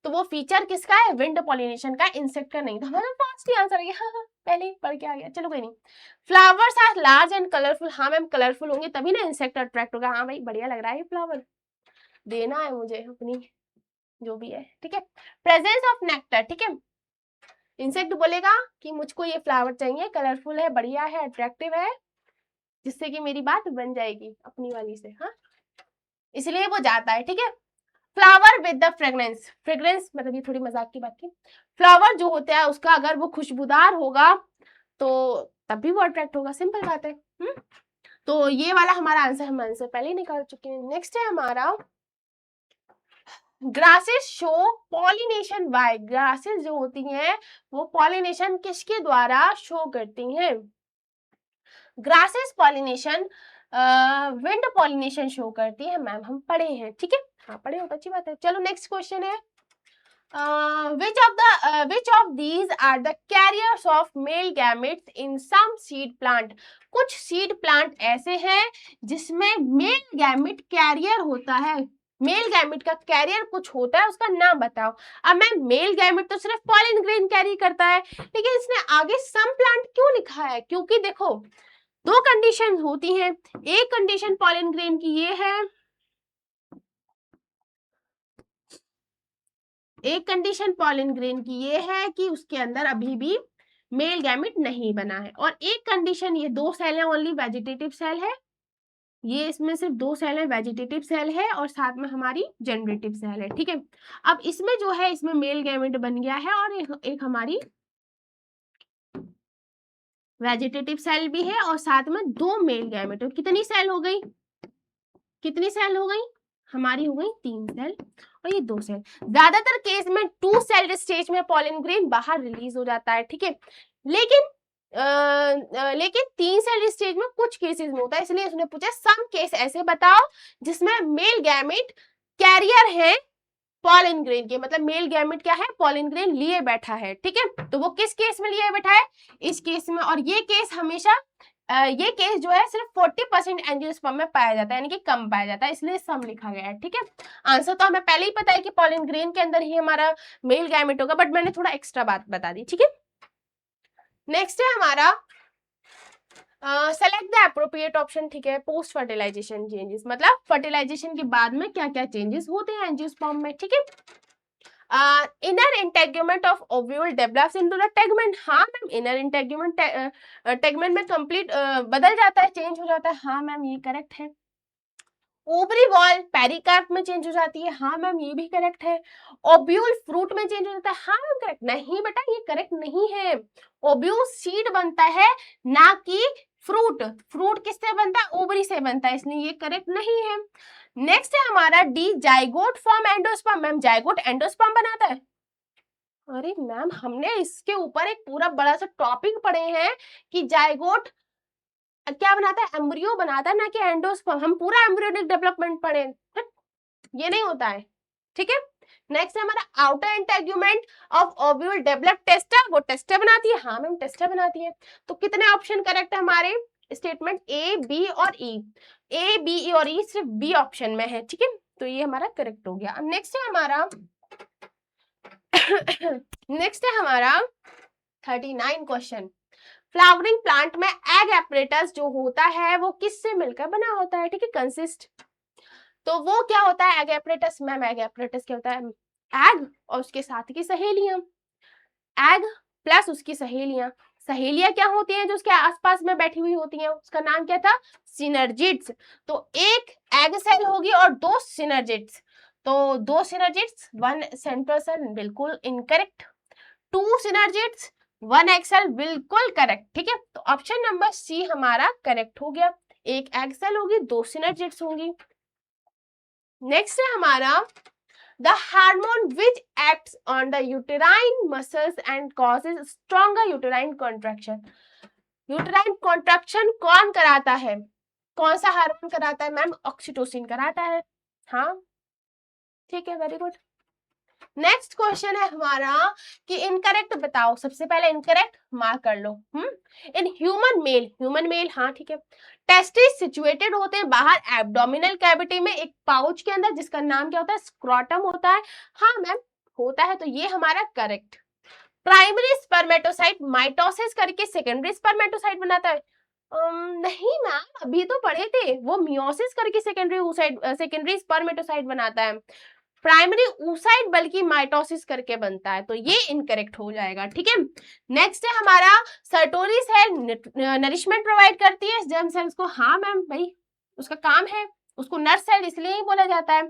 तो वो फीचर किसका है, विंड पॉलिनेशन का, इंसेक्ट का नहीं। तो हमारा फास्ट ही आंसर है, हाँ पहले ही पढ़ के आ गया, चलो कोई नहीं। Flowers are large and colourful, हाँ मैम कलरफुल होंगे तभी ना इंसेक्ट अट्रैक्ट होगा। हाँ भाई बढ़िया लग रहा है ये फ्लावर, देना है मुझे अपनी जो भी है। ठीक है, प्रेजेंस ऑफ नेक्टर, ठीक है, इंसेक्ट बोलेगा कि मुझको ये फ्लावर चाहिए, कलरफुल है, बढ़िया है, अट्रैक्टिव है, जिससे कि मेरी बात बन जाएगी अपनी वाली से। हाँ इसलिए वो जाता है। ठीक है, flower with the fragrance, fragrance मतलब ये थोड़ी मजाक की बात थी, फ्लावर जो होता है उसका अगर वो खुशबूदार होगा तो तब भी वो अट्रैक्ट होगा, सिंपल बात है। तो ये वाला हमारा आंसर हम आंसर पहले ही निकाल चुके हैं। नेक्स्ट है हमारा grasses show pollination by, grasses जो होती हैं वो पॉलिनेशन किसके द्वारा शो करती हैं, grasses pollination wind pollination show करती है। मैम हम पढ़े हैं, ठीक है, हाँ पढ़े हो तो अच्छी बात है। चलो नेक्स्ट क्वेश्चन है which of these are the carriers of male gametes in some seed plant, कुछ सीड प्लांट ऐसे हैं जिसमें मेल गैमेट कैरियर होता है, मेल गैमेट का कैरियर कुछ होता है, उसका नाम बताओ। अब मैं मेल गैमेट तो सिर्फ पॉलिन ग्रेन कैरी करता है, लेकिन इसने आगे सम प्लांट क्यों लिखा है, क्योंकि देखो 2 कंडीशन होती हैं, एक कंडीशन पॉलिन ग्रेन की ये है, एक कंडीशन पॉलिन ग्रेन की ये है कि उसके अंदर अभी भी मेल गैमेट नहीं बना है, और एक कंडीशन ये 2 सेल है, ओनली वेजिटेटिव सेल है, ये इसमें सिर्फ 2 सेल है, वेजिटेटिव सेल है और साथ में हमारी जनरेटिव सेल है। ठीक है, अब इसमें जो है इसमें मेल गैमेट बन गया है और एक हमारी वेजिटेटिव सेल भी है और साथ में 2 मेल गैमेट, कितनी सेल हो गई, कितनी सेल हो गई, हमारी हो गई 3 सेल, और ये 2 सेल। ज्यादातर केस में 2 सेल्ड स्टेज में पॉलन ग्रेन बाहर रिलीज हो जाता है, ठीक है। लेकिन लेकिन 3 सेल स्टेज में कुछ केसेस में होता है, इसलिए उसने पूछा सम केस ऐसे बताओ जिसमें मेल गैमेट कैरियर है पॉलन ग्रेन के, मतलब मेल गैमेट क्या है, पॉलन ग्रेन लिए बैठा है, ठीक है। तो वो किस केस में लिए बैठा है, इस केस में। और ये केस हमेशा ये केस जो है सिर्फ 40% एंजियोस्पर्म में पाया जाता है, यानी कि कम पाया जाता है, इसलिए सम लिखा गया है, ठीक है। आंसर तो हमें पहले ही पता है कि पॉलन ग्रेन के अंदर ही हमारा मेल गैमेट होगा, बट मैंने थोड़ा एक्स्ट्रा बात बता दी, ठीक है। नेक्स्ट है हमारा सेलेक्ट द एप्रोप्रिएट ऑप्शन, ठीक है। पोस्ट फर्टिलाइजेशन चेंजेस, मतलब फर्टिलाइजेशन के बाद में क्या क्या चेंजेस होते हैं एंजियोस्पर्म में, ठीक है। Inner integument of ovule develops into the tegmen, हाँ मैम, इनर इंटेगुमेंट टेगमेंट में कंप्लीट बदल जाता है, चेंज हो जाता है, हाँ मैम ये करेक्ट है। ओवरी वॉल पेरिकार्प में चेंज हो जाती है, हाँ मैम ये भी करेक्ट है। ओब्यूल फ्रूट में चेंज हो जाता है, हाँ मैम करेक्ट। नहीं बेटा ये करेक्ट नहीं है, ओब्यूल सीड बनता है ना कि फ्रूट। फ्रूट किससे बनता है, ओवरी से बनता है, इसलिए ये करेक्ट नहीं है। नेक्स्ट है हमारा D zygote form endosperm, ma'am zygote endosperm बनाता है। अरे मैम हमने इसके ऊपर एक पूरा बड़ा सा टॉपिक पढ़े हैं कि जाइगोट क्या बनाता है, एम्ब्रियो बनाता है ना कि एंडोस्पर्म, हम पूरा एम्ब्रियोनिक डेवलपमेंट पढ़े, ये नहीं होता है, ठीक है। नेक्स्ट है हमारा outer integument of ovule develop testa, वो टेस्टा बनाती है, हाँ मैम टेस्टा बनाती है। तो कितने ऑप्शन करेक्ट है हमारे स्टेटमेंट, ए बी और ई, ए बी ई और ई सिर्फ बी ऑप्शन में है, ठीक है। तो ये हमारा करेक्ट हो गया। अब नेक्स्ट है हमारा नेक्स्ट है हमारा 39 क्वेश्चन। फ्लावरिंग प्लांट में एग एपरेटस जो होता है वो किससे मिलकर बना होता है, ठीक है, कंसिस्ट। तो वो क्या होता है egg apparatus, ma'am egg apparatus क्या होता है, एग और उसके साथ की सहेलियां, एग प्लस उसकी सहेलियां। सहेलियां क्या होती हैं, जो उसके आसपास में बैठी हुई होती हैं, उसका नाम क्या था, सिनर्जिड्स। तो एक एग सेल होगी और 2 सिनर्जिड्स, तो 2 सिनर्जिड्स 1 सेंट्रल सेल, बिल्कुल इनकरेक्ट। 2 सिनर्जिड्स 1 एग सेल, बिल्कुल करेक्ट, ठीक है। तो ऑप्शन नंबर सी हमारा करेक्ट हो गया, एक एग सेल होगी 2 सिनर्जिड्स होंगी। नेक्स्ट है हमारा the hormone which acts on the uterine muscles and causes stronger uterine contraction, uterine contraction कौन कराता है, कौन सा हार्मोन कराता है, मैम ऑक्सीटोसिन कराता है, हाँ ठीक है, वेरी गुड। नेक्स्ट क्वेश्चन है हमारा कि इनकरेक्ट बताओ, सबसे पहले इनकरेक्ट मार्क कर लो। इन ह्यूमन मेल, हाँ ठीक है, टेस्टिस सिचुएटेड होते हैं बाहर एब्डोमिनल कैविटी में एक पाउच के अंदर जिसका नाम क्या होता है, स्क्रोटम होता है, हाँ मैम होता है, तो ये हमारा करेक्ट। प्राइमरी स्पर्मेटोसाइट माइटोसिस करके सेकेंडरी स्पर्मेटोसाइट बनाता है, नहीं मैम अभी तो पढ़े थे, वो मियोसिस करके सेकेंडरी स्पर्मेटोसाइट बनाता है, प्राइमरी oocyte बल्कि माइटोसिस करके बनता है, तो ये इनकरेक्ट हो जाएगा, ठीक है। नेक्स्ट है हमारा सर्टोरी सेल नरिशमेंट प्रोवाइड करती है जर्म सेल्स को, हाँ मैम भाई उसका काम है, उसको नर्स सेल इसलिए ही बोला जाता है।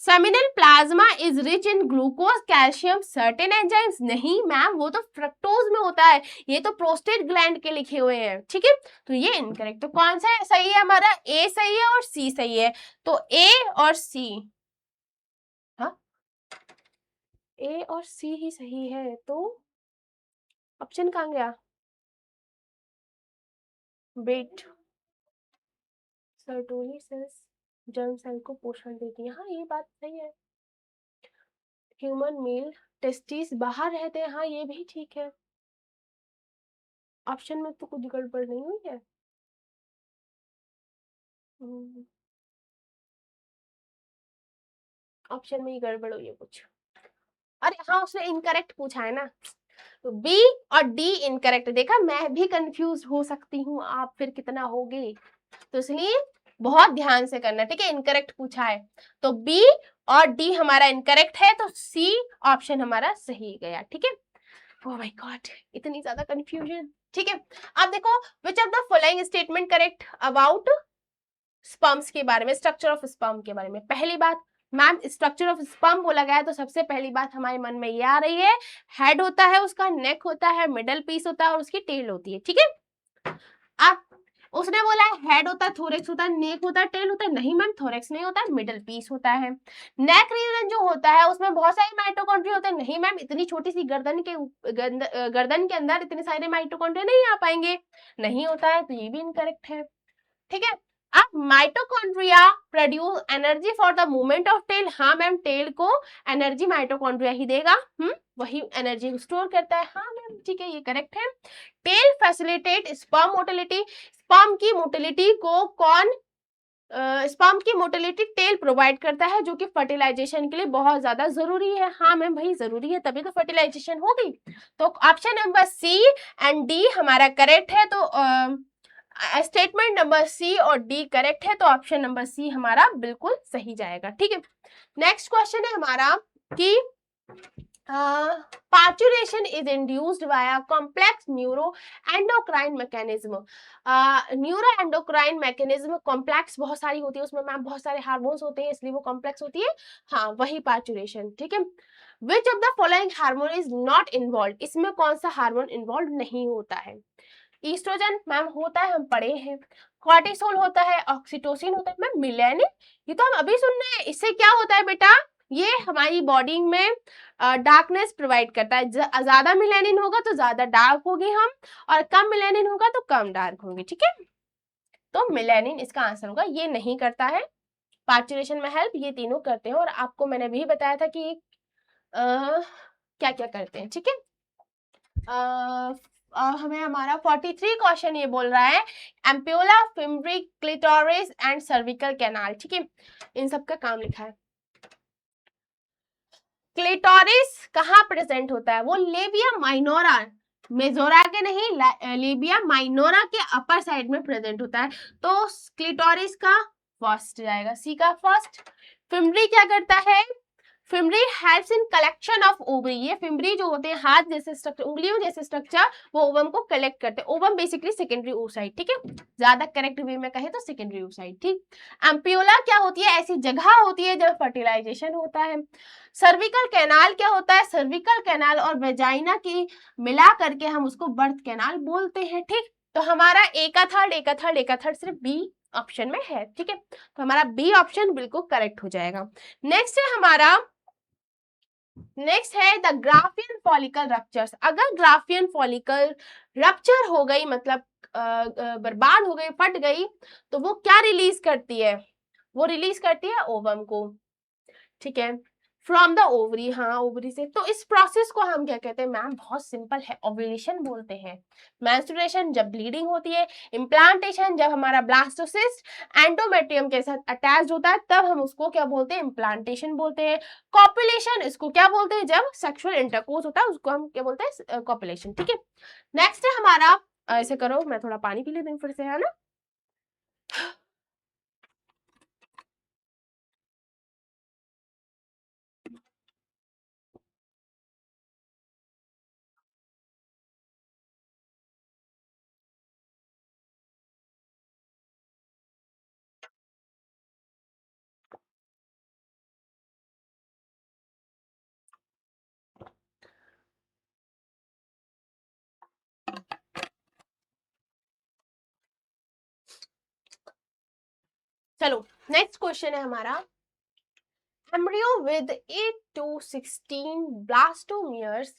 Seminal plasma is rich in glucose calcium certain enzymes, नहीं मैम वो तो फ्रक्टोज में होता है, ये तो प्रोस्टेट ग्लैंड के लिखे हुए हैं, ठीक है। तो ये इनकरेक्ट, तो कौन सा सही है हमारा, ए सही है और सी सही है, तो ए और सी, ए और सी ही सही है, तो ऑप्शन कहाँ गया, वेट, सर्टोरी सेल्स जर्म सेल को पोषण देती है, हाँ ये बात सही है। ह्यूमन मेल टेस्टिस बाहर रहते हैं, हाँ ये भी ठीक है। ऑप्शन में तो कुछ गड़बड़ नहीं हुई है, ऑप्शन में ही गड़बड़ हुई है कुछ, अरे हाँ उसने इनकरेक्ट पूछा है ना, तो बी और डी इनकरेक्ट, देखा मैं भी कंफ्यूज हो सकती हूँ, आप फिर कितना होगे, तो इसलिए बहुत ध्यान से करना, ठीक है। इनकरेक्ट पूछा है तो बी और डी हमारा इनकरेक्ट है, तो सी ऑप्शन हमारा सही गया, ठीक है। ओह माय गॉड इतनी ज्यादा कंफ्यूजन, ठीक है। अब देखो विच of the following statement correct about sperms के बारे में, स्ट्रक्चर ऑफ स्पर्म के बारे में। पहली बात मैम स्ट्रक्चर ऑफ स्पर्म बोला गया है, तो सबसे पहली बात हमारे मन में ये आ रही है, हेड होता है उसका, नेक होता है, मिडल पीस होता है और उसकी टेल होती है, ठीक है। अब उसने बोला हेड होता है, थोरेक्स होता है, नेक होता है, टेल होता है। नहीं मैम, थोरेक्स नहीं होता है, मिडल पीस होता है। नेक रीजन जो होता है उसमें बहुत सारे माइटोकॉन्ड्रिया होते हैं। नहीं मैम, इतनी छोटी सी गर्दन के अंदर इतने सारे माइटोकॉन्ड्रिया नहीं आ पाएंगे। नहीं होता है, तो ये भी इनकरेक्ट है। ठीक है। अब mitochondria produce energy for the movement of tail. हाँ मैम, टेल को एनर्जी माइटोकॉन्ड्रिया ही देगा। वही एनर्जी स्टोर करता है। हाँ मैम, ठीक है, ये करेक्ट है। Tail facilitate sperm motility. Sperm की मोटिलिटी को कौन स्पर्म की मोटिलिटी टेल प्रोवाइड करता है, जो कि फर्टिलाइजेशन के लिए बहुत ज्यादा जरूरी है। हाँ मैम, भाई जरूरी है, तभी तो फर्टिलाइजेशन होगी। तो option number C and D हमारा करेक्ट है। तो स्टेटमेंट नंबर सी और डी करेक्ट है, तो ऑप्शन नंबर सी हमारा बिल्कुल सही जाएगा। ठीक है। नेक्स्ट क्वेश्चन है हमारा कि parturition is induced via complex neuro endocrine mechanism. Neuro endocrine mechanism complex बहुत सारी होती है, उसमें मैम बहुत सारे हार्मोन्स होते हैं, इसलिए वो कॉम्प्लेक्स होती है। हाँ, वही पार्चुरेशन। ठीक है। Which of the following hormone is not involve. इसमें कौन सा हार्मोन इन्वॉल्व नहीं होता है? ईस्ट्रोजन मैम होता है, हम पढ़े हैं। कॉर्टिसोल होता है, ऑक्सीटोसिन होता है। मैम मिलेनिन, ये तो हम अभी सुन रहे हैं। इससे क्या होता है बेटा, ये हमारी बॉडी में डार्कनेस प्रोवाइड करता है। ज्यादा मिलेनिन होगा तो ज्यादा डार्क होगी हम, और कम मिलेनिन होगा तो कम डार्क होंगे। ठीक है। तो मिलेनिन इसका आंसर होगा। ये नहीं करता है पार्चुरेशन में हेल्प, ये तीनों करते हैं। और आपको मैंने भी बताया था कि क्या क्या करते हैं। ठीक है। हमें हमारा 43 क्वेश्चन ये बोल रहा है ampulla, fimbriae, clitoris and cervical canal. ठीक है, इन सब का काम लिखा है। क्लिटोरिस कहाँ प्रेजेंट होता है? वो लेबिया माइनोरा, मेजोरा के नहीं, लेबिया माइनोरा के अपर साइड में प्रेजेंट होता है। तो क्लिटोरिस का फर्स्ट जाएगा, सी का फर्स्ट। फिम्ब्री क्या करता है? Fimbriae helps in collection of ovary. ये फिम्ब्री जो होते हैं हाथ जैसे स्ट्रक्चर, उंगलियों जैसे स्ट्रक्चर, वो ओवम को कलेक्ट करते हैं। Ovum basically secondary oocyte. ठीक है, ज्यादा करेक्ट वे में कहे तो सेकेंडरी ओसाइट। ठीक। एम्पियोला क्या होती है? ऐसी जगह होती है जब फर्टिलाइजेशन होता है। सर्विकल कैनाल क्या होता है? सर्विकल कैनाल और वेजाइना की मिला करके हम उसको बर्थ कैनाल बोलते हैं। ठीक। तो हमारा ए का थर्ड, ए का थर्ड, ए का थर्ड सिर्फ बी ऑप्शन में है। ठीक है, तो हमारा बी ऑप्शन बिल्कुल करेक्ट हो जाएगा। नेक्स्ट है हमारा, नेक्स्ट है द ग्राफियन फॉलिकल रप्चर्स। अगर ग्राफियन फॉलिकल रप्चर हो गई, मतलब बर्बाद हो गई, फट गई, तो वो क्या रिलीज करती है? वो रिलीज करती है ओवम को। ठीक है, फ्रॉम द ओवरी। हाँ, ओवरी से। तो इस प्रोसेस को हम क्या कहते हैं मैम? बहुत सिंपल है, ओव्यूलेशन बोलते हैं। मेंस्ट्रुएशन जब ब्लीडिंग होती है, इम्प्लांटेशन जब हमारा ब्लास्टोसिस्ट एंडोमेट्रियम के साथ अटैच्ड होता है, तब हम उसको क्या बोलते हैं? इम्प्लांटेशन बोलते हैं। कॉपुलेशन इसको क्या बोलते हैं? जब सेक्सुअल इंटरकोर्स होता है उसको हम क्या बोलते हैं? कॉपुलेशन। ठीक है। नेक्स्ट है हमारा, ऐसे करो, मैं थोड़ा पानी पी लेती हूँ फिर से, है ना। चलो, नेक्स्ट क्वेश्चन है हमारा, embryo with 8 to 16 blastomeres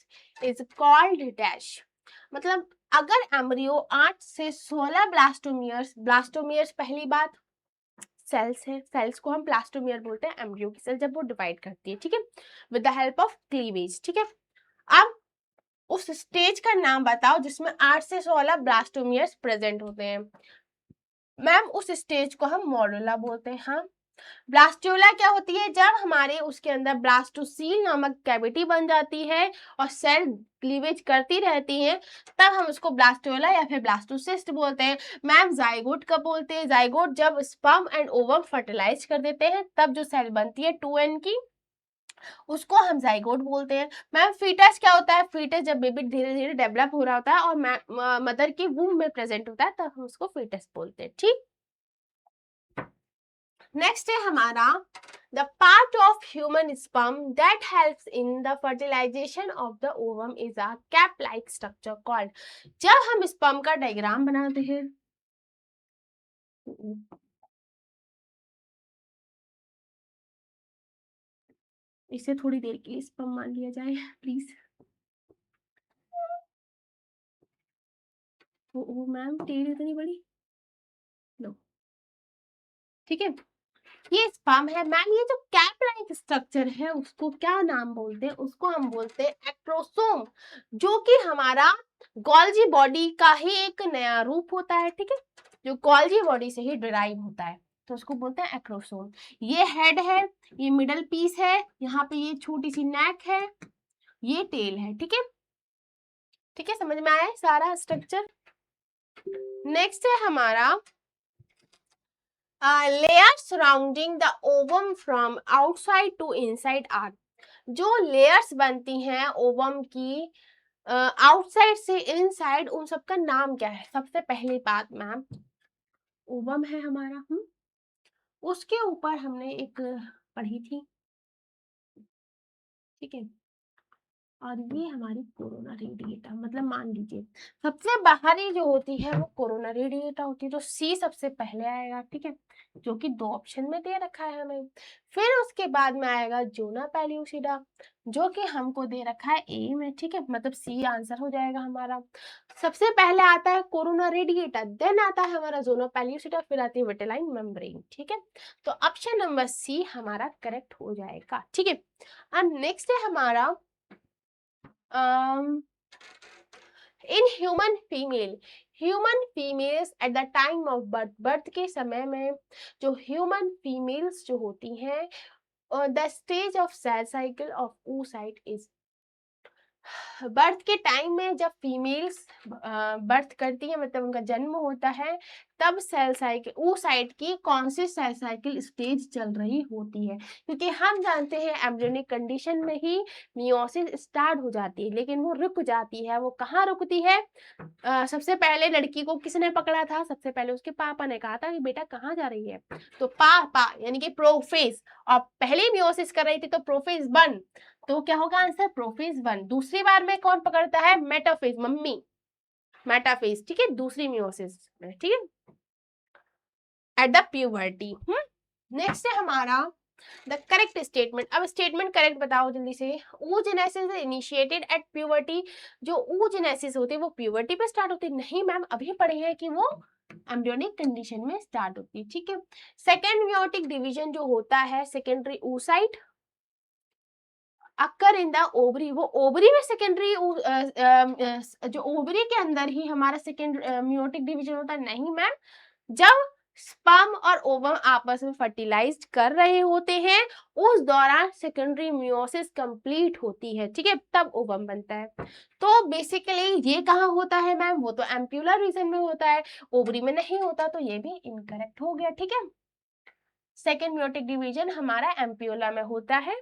is called dash। मतलब अगर एम्ब्रियो 8 से 16 ब्लास्टोमियर्स, ब्लास्टोमियर्स पहली बात सेल्स है, सेल्स को हम ब्लास्टोमियर बोलते हैं, एम्ब्रियो की सेल जब वो डिवाइड करती है। ठीक है, with the help of cleavage. ठीक है, अब उस स्टेज का नाम बताओ जिसमें 8 से 16 ब्लास्टोमियर्स प्रेजेंट होते हैं। मैम उस स्टेज को हम मॉडुला बोलते हैं। हाँ, ब्लास्टोला क्या होती है? जब हमारे उसके अंदर ब्लास्टोसील नामक कैविटी बन जाती है और सेल क्लीवेज करती रहती है, तब हम उसको ब्लास्टोला या फिर ब्लास्टोसिस्ट बोलते हैं। मैम जाइगोट कब बोलते हैं? जाइगोट जब स्पर्म एंड ओवम फर्टिलाइज कर देते हैं, तब जो सेल बनती है 2n की, उसको हम जाइगोट बोलते हैं। मैम फीटस क्या होता है? फीटस जब बेबी धीरे धीरे डेवलप हो रहा होता है और मदर की वूम में प्रेजेंट होता है, तब हम उसको फीटस बोलते हैं। ठीक। नेक्स्ट है हमारा, the part of human sperm that helps in the fertilisation of the ovum is a cap like structure called. जब हम स्पर्म का डायग्राम बनाते हैं, ऊ। इसे थोड़ी देर के लिए स्पम मान लिया जाए प्लीज। ओ मैम टेल इतनी बड़ी, लो ठीक है। ये स्पम है मैम। ये जो कैप लाइक स्ट्रक्चर है उसको क्या नाम बोलते हैं? उसको हम बोलते हैं एक्ट्रोसोम, जो कि हमारा गोल्जी बॉडी का ही एक नया रूप होता है, ठीक है, जो गोल्जी बॉडी से ही डिराइव होता है, तो उसको बोलते हैं एक्ट्रोसोम। ये हेड है, ये मिडल पीस है, यहाँ पे ये छोटी सी नेक है, ये टेल है, ठीक है, ठीक है, समझ में आया है सारा स्ट्रक्चर। नेक्स्ट है हमारा layer surrounding the ovum from outside to inside are. जो लेयर्स बनती हैं ओवम की आउटसाइड से इनसाइड, उन सबका नाम क्या है? सबसे पहली बात मैम, ओवम है हमारा, उसके ऊपर हमने एक पढ़ी थी, ठीक है, और ये हमारी कोरोना रेडिएटा, मतलब मान लीजिए सबसे बाहरी जो होती है वो कोरोना रेडिएटा होती है, तो सी सबसे पहले आएगा, ठीक है, जो कि 2 ऑप्शन में दे रखा है हमें। फिर उसके बाद में आएगा जोना पेल्यूसिडा, जो कि हमको दे रखा है ए में, ठीक है, मतलब सी आंसर हो जाएगा हमारा। सबसे पहले आता है कोरोना रेडिएटा, देन आता है हमारा जोना पेल्यूसिडा, फिर आती है विटेलाइन मेम्ब्रेन, ठीक है, तो ऑप्शन नंबर सी हमारा करेक्ट हो जाएगा, ठीक है। अब नेक्स्ट है हमारा in human females at the time of birth, birth के समय में जो ह्यूमन फीमेल्स जो होती हैं, the stage of cell cycle of oocyte is, birth के टाइम में जब फीमेल्स बर्थ करती है, मतलब उनका जन्म होता है, तब सेल साइकिल oocyte की कौन सी सेल साइकिल स्टेज चल रही होती है? क्योंकि हम जानते हैं एम्ब्रियोनिक कंडीशन में ही मियोसिस स्टार्ट हो जाती है, लेकिन वो रुक जाती है। वो कहाँ रुकती है? सबसे पहले लड़की को किसने पकड़ा था? सबसे पहले उसके पापा ने कहा था कि बेटा कहाँ जा रही है, तो पापा यानी कि प्रोफेज, और पहले मियोसिस कर रही थी तो प्रोफेज 1, तो क्या होगा आंसर? प्रोफेज 1। दूसरी बार में कौन पकड़ता है? मेटाफेज, मम्मी, मेटाफेज, ठीक है, दूसरी मियोसिस में, ठीक है, एट द प्यूबर्टी। नेक्स्ट है हमारा द करेक्ट स्टेटमेंट। अब स्टेटमेंट करेक्ट बताओ जल्दी से। oogenesis इनिशिएटेड एट प्यूबर्टी, जो oogenesis होती है वो प्यूबर्टी पे स्टार्ट होती है? नहीं मैम, अभी पढ़े हैं कि वो एम्ब्रियोनिक कंडीशन में स्टार्ट होती है, ठीक है। सेकेंड मियोटिक डिवीजन जो होता है, secondary oocyte occur in the ovary, वो ओवरी में सेकेंडरी, जो ओवरी के अंदर ही हमारा सेकेंड मियोटिक डिवीजन होता है? नहीं मैम, जब स्पर्म और ओवम आपस में फर्टिलाइज कर रहे होते हैं, उस दौरान सेकेंडरी मियोसिस कंप्लीट होती है, ठीक है, तब ओवम बनता है। तो बेसिकली ये कहाँ होता है मैम? वो तो एम्प्यूलर रीजन में होता है, ओवरी में नहीं होता, तो ये भी इनकरेक्ट हो गया, ठीक है। सेकेंड मियोटिक डिवीजन हमारा एम्प्यूला में होता है,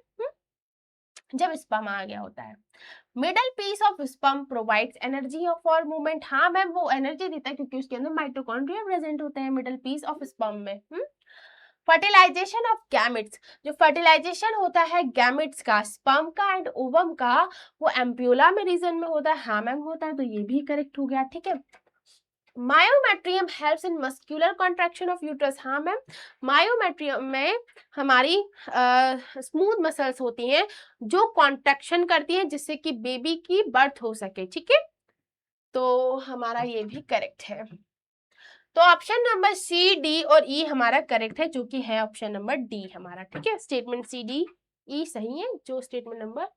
जब स्पर्म आ गया होता है। Middle piece of sperm provides energy for movement. हाँ मैम, वो एनर्जी देता है क्योंकि उसके अंदर माइटोकॉन्ड्रिया प्रेजेंट होते हैं मिडल पीस ऑफ स्पर्म में। फर्टिलाइजेशन ऑफ गैमेट्स, जो फर्टिलाइजेशन होता है गैमेट्स का, स्पर्म का एंड ओवम का, वो एम्प्यूला में रीजन में होता है। हाँ मैम होता है, तो ये भी करेक्ट हो गया, ठीक है। Myometrium helps in muscular contraction of uterus. हाँ मैम, मायोमेट्रियम में हमारी स्मूथ मसल्स होती हैं जो कॉन्ट्रैक्शन करती हैं जिससे कि बेबी की बर्थ हो सके, ठीक है, तो हमारा ये भी करेक्ट है। तो ऑप्शन नंबर सी, डी और ई हमारा करेक्ट है, जो कि है ऑप्शन नंबर डी हमारा, ठीक है। स्टेटमेंट सी, डी, ई सही है, जो स्टेटमेंट नंबर,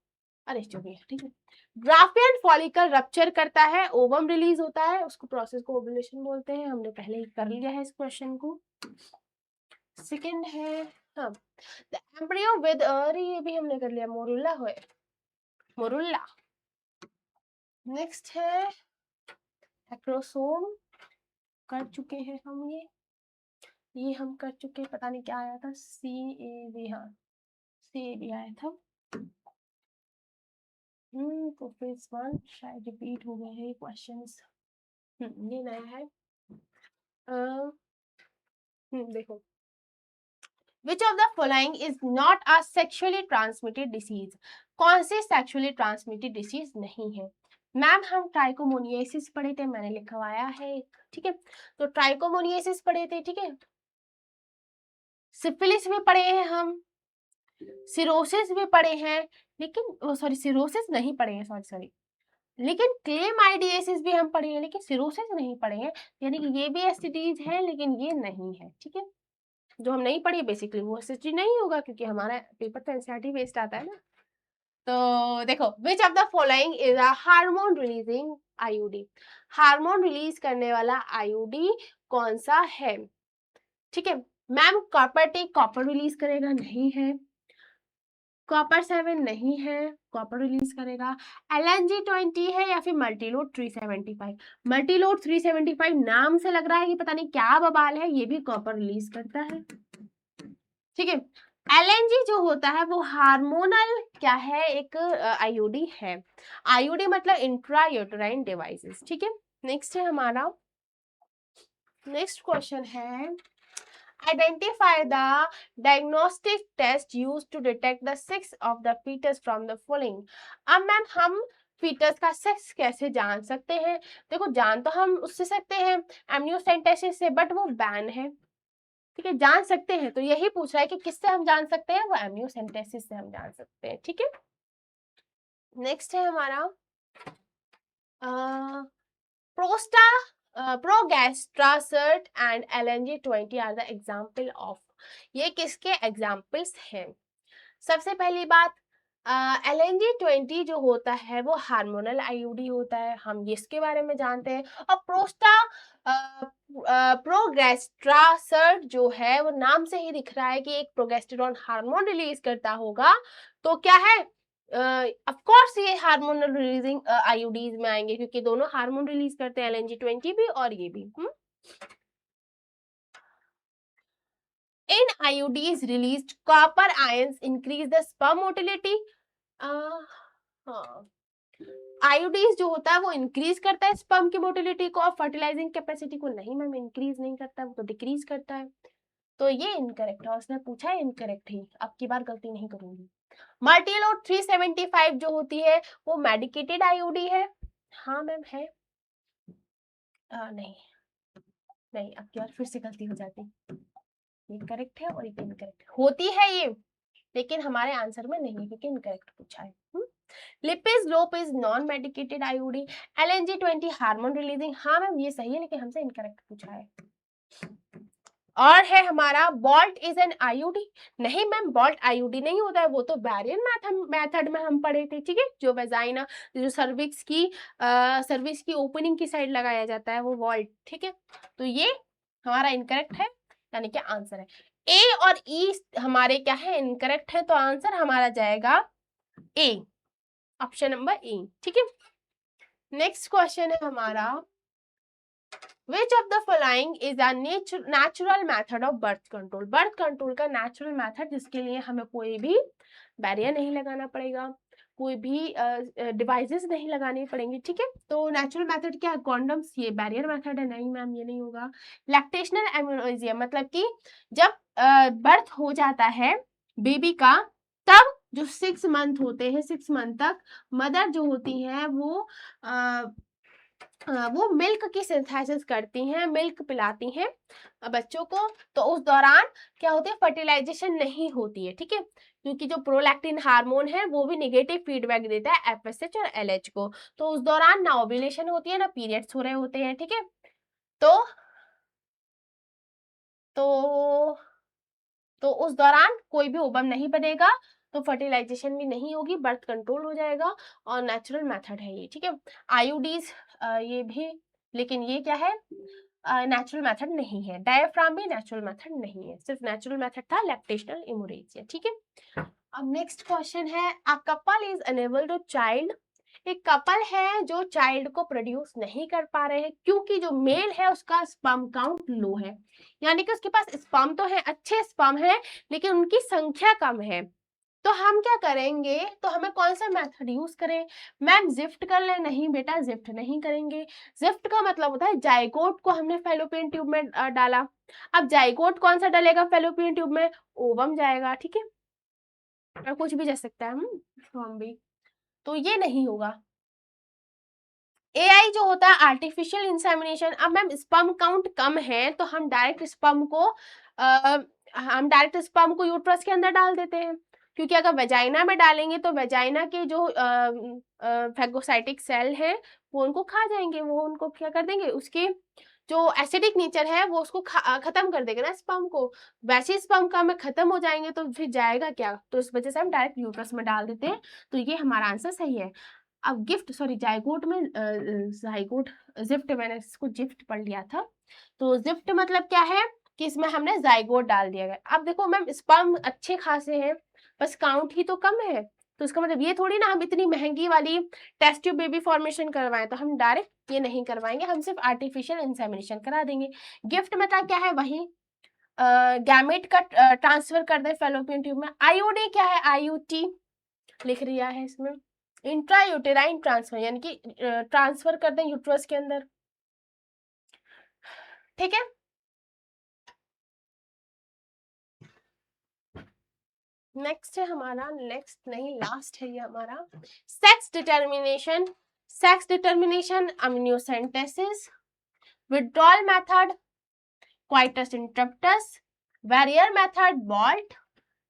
अरे जो भी है, ठीक है। ग्राफियन फॉलिकल रप्चर करता है, ओवम रिलीज होता है, उसको प्रोसेस को ओव्यूलेशन बोलते हैं। हमने पहले ही कर लिया है इस क्वेश्चन को। सेकंड है हाँ, द एम्ब्रियो विद, अरे ये भी हमने कर लिया, मोरुला है, मोरुला। नेक्स्ट है एक्रोसोम, कर चुके हैं हम, ये हम कर चुके, पता नहीं क्या आया था, सी ए बी, हाँ सी ए बी आया था। तो फेज 1 शायद रिपीट हो गए हैं क्वेश्चंस। ये नया है। देखो, विच of the following is not a sexually transmitted disease. कौन से सेक्सुअली ट्रांसमिटेड डिसीज नहीं है? मैम हम ट्राइकोमोनियासिस पढ़े थे, मैंने लिखवाया है, ठीक है, तो ट्राइकोमोनियासिस पढ़े थे, ठीक है, सिफिलिस भी पढ़े हैं हम, सिरोसिस भी पढ़े हैं, लेकिन सॉरी सिरोसिस नहीं पढ़े हैं, सॉरी, लेकिन क्लेमाइडियासिस भी हम पढ़े हैं, लेकिन सिरोसिस नहीं पढ़े हैं, यानी कि ये भी एसटीडीज है लेकिन ये नहीं है। ठीक है, जो हम नहीं पढ़ी बेसिकली वो एसटीडी नहीं होगा, क्योंकि हमारा पेपर तो एनसीईआरटी बेस्ड आता है ना। तो देखो, विच of the following is a hormone releasing IUD, hormone release करने वाला आईयूडी कौन सा है? ठीक है ma'am, copper T copper release करेगा, नहीं है। कॉपर 7 नहीं है, कॉपर रिलीज करेगा। LNG20 है या फिर मल्टीलोड 375, मल्टीलोड 375 नाम से लग रहा है कि पता नहीं क्या बवाल है, ये भी कॉपर रिलीज करता है। ठीक है, LNG जो होता है वो हार्मोनल क्या है, एक आईयूडी है। आईयूडी मतलब इंट्रा यूटेराइन डिवाइसेस। ठीक है, नेक्स्ट है हमारा, नेक्स्ट क्वेश्चन है, identify the diagnostic test used to detect the sex of the fetus from the following। अब मैम हम फीटस का सेक्स कैसे जान सकते हैं? देखो, जान तो हम उससे सकते हैं एमनियोसेंटेसिस से, बट वो बैन है। ठीक है, जान सकते हैं, तो यही पूछ रहा है कि किससे हम जान सकते हैं, वो एमनियोसेंटेसिस से हम जान सकते हैं। ठीक है, नेक्स्ट है हमारा प्रोस्टा progestasert and LNG20 are the example of. ये किसके एग्जाम्पल्स हैं? सबसे पहली बात, LNG20 जो होता है वो हार्मोनल आईयूडी होता है, हम इसके बारे में जानते हैं। और प्रोगेस्ट्रासर्ट जो है वो नाम से ही दिख रहा है कि एक प्रोगेस्टेरॉन हार्मोन रिलीज करता होगा, तो क्या है, ऑफ कोर्स ये हार्मोनल रिलीजिंग आईयूडीज में आएंगे, क्योंकि दोनों हार्मोन रिलीज करते हैं, LNG20 भी और ये भी। In IUDs released, copper ions increase the sperm motility। IUDs जो होता है वो इंक्रीज करता है स्पर्म की मोटिलिटी को, और फर्टिलाइजिंग कैपेसिटी को नहीं मैम, इंक्रीज नहीं करता है, वो तो डिक्रीज करता है। तो ये इनकरेक्ट है, उसने पूछा है इनकरेक्ट ही, अब की बार गलती नहीं करूंगी। मल्टीलोड 375 जो होती है वो मेडिकेटेड आईयूडी है। हाँ मैम है। नहीं नहीं, अब की बार फिर से गलती हो जाती, ये करेक्ट है और ये इनकरेक्ट होती है ये, लेकिन हमारे आंसर में नहीं, क्योंकि इनकरेक्ट पूछा है। लिपिज लोप is non medicated IUD. LNG20 hormone releasing, हाँ मैम ये सही है, लेकिन हमसे इनकरेक्ट पूछा है। और है हमारा बॉल्ट इज एन आईयूडी, नहीं मैम बॉल्ट आईयूडी नहीं होता है, वो तो बैरियर मेथड में हम पढ़े थे। ठीक है, जो वेजाइना, जो सर्विक्स की ओपनिंग की साइड लगाया जाता है वो बॉल्ट। ठीक है, तो ये हमारा इनकरेक्ट है, यानी कि आंसर है ए और ई हमारे क्या है, इनकरेक्ट है, तो आंसर हमारा जाएगा ए, ऑप्शन नंबर ए। ठीक है, नेक्स्ट क्वेश्चन है हमारा, Which of the following is a natural method of birth control? Birth control का नेचुरल मेथड, जिसके लिए हमें कोई भी बैरियर नहीं लगाना पड़ेगा, कोई भी डिवाइसेस नहीं लगानी पड़ेंगी। ठीक है, तो नेचुरल मेथड क्या है, कॉन्डम्स, ये बैरियर मेथड है, नहीं मैम ये नहीं होगा। लैक्टेशनल एम्ब्रियोलॉजी, मतलब कि जब बर्थ हो जाता है बेबी का, तब जो 6 मंथ होते हैं, 6 मंथ तक मदर जो होती है वो मिल्क की सिंथेसिस करती हैं, मिल्क पिलाती हैं बच्चों को, तो उस दौरान क्या होती है, फर्टिलाइजेशन नहीं होती है। ठीक है, क्योंकि जो प्रोलैक्टिन हार्मोन है वो भी नेगेटिव फीडबैक देता है FSH और LH को, तो उस दौरान ना ओव्यूलेशन होती है ना पीरियड्स हो रहे होते हैं। ठीक है, तो तो तो उस दौरान कोई भी ओवम नहीं बनेगा, तो फर्टिलाइजेशन भी नहीं होगी, बर्थ कंट्रोल हो जाएगा, और नेचुरल मेथड है ये। ठीक है, आईयूडीज ये भी, लेकिन ये क्या है, नेचुरल मेथड नहीं है। डायफ्राम भी नेचुरल मेथड नहीं है, सिर्फ नेचुरल मेथड था लैक्टेशनल इमोरेजिया। ठीक है, अब नेक्स्ट क्वेश्चन है, a couple is unable to child, एक कपल है जो चाइल्ड को प्रोड्यूस नहीं कर पा रहे हैं, क्योंकि जो मेल है उसका स्पर्म काउंट लो है, यानी कि उसके पास स्पर्म तो है, अच्छे स्पर्म है, लेकिन उनकी संख्या कम है। तो हम क्या करेंगे, तो हमें कौन सा मेथड यूज करें? मैम जिफ्ट कर ले, नहीं बेटा जिफ्ट नहीं करेंगे। जिफ्ट का मतलब होता है जाइगोट को हमने फैलोपियन ट्यूब में डाला, अब जाइगोट कौन सा डलेगा फैलोपियन ट्यूब में, ओवम जाएगा। ठीक है, और कुछ भी जा सकता है, हम भी, तो ये नहीं होगा। AI जो होता है आर्टिफिशियल इंसेमिनेशन, अब मैम स्पर्म काउंट कम है, तो हम डायरेक्ट स्पर्म को हम डायरेक्ट स्पर्म को यूट्रस के अंदर डाल देते हैं, क्योंकि अगर वेजाइना में डालेंगे तो वेजाइना के जो फैगोसाइटिक सेल है वो उनको खा जाएंगे, वो उनको क्या कर देंगे, उसके जो एसिडिक नेचर है वो उसको खत्म कर देगा ना स्पर्म को। वैसे स्पर्म का में खत्म हो जाएंगे तो फिर जाएगा क्या, तो इस वजह से हम डायरेक्ट यूट्रस में डाल देते हैं। तो ये हमारा आंसर सही है। अब गिफ्ट सॉरी जायगोट में जायगोट जिफ्ट, मैंने इसको जिफ्ट पढ़ लिया था। तो जिफ्ट मतलब क्या है कि इसमें हमने जायगोट डाल दिया गया। अब देखो मैम स्पर्म अच्छे खासे हैं, बस काउंट ही तो कम है, तो इसका मतलब ये थोड़ी ना हम इतनी महंगी वाली टेस्ट ट्यूब बेबी फॉर्मेशन करवाएं, तो हम डायरेक्ट ये नहीं करवाएंगे, हम सिर्फ आर्टिफिशियल इंसेमिनेशन करा देंगे। गिफ्ट मतलब क्या है, वही गैमेट का ट्रांसफर कर दे फेलोपियन ट्यूब में। आईओडी क्या है, आईयूटी लिख रिया है इसमें, इंट्रायूटेराइन ट्रांसफर, यानी कि ट्रांसफर कर दें यूट्रस के अंदर, ठीक है। नेक्स्ट है हमारा, नेक्स्ट नहीं लास्ट है ये हमारा, sex determination. Sex determination, amniocentesis, withdrawal method, coitus interruptus, barrier method, vault,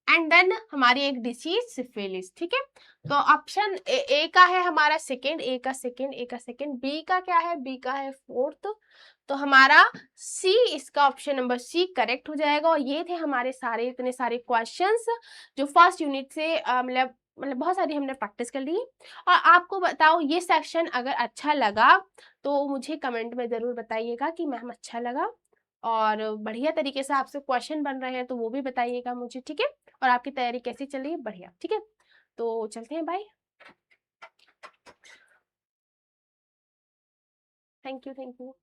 and then हमारी एक डिसीज सिफिलिस, ठीक है। तो ऑप्शन ए का है हमारा सेकेंड, ए का सेकेंड, ए का सेकेंड, बी का क्या है, बी का है फोर्थ, तो हमारा सी, इसका ऑप्शन नंबर सी करेक्ट हो जाएगा। और ये थे हमारे सारे इतने सारे क्वेश्चंस जो फर्स्ट यूनिट से मतलब बहुत सारी हमने प्रैक्टिस कर ली। और आपको बताओ ये सेक्शन अगर अच्छा लगा तो मुझे कमेंट में जरूर बताइएगा कि मैम अच्छा लगा, और बढ़िया तरीके से आपसे क्वेश्चन बन रहे हैं तो वो भी बताइएगा मुझे, ठीक है। और आपकी तैयारी कैसी चल रही है, बढ़िया, ठीक है। तो चलते हैं, bye, thank you, thank you.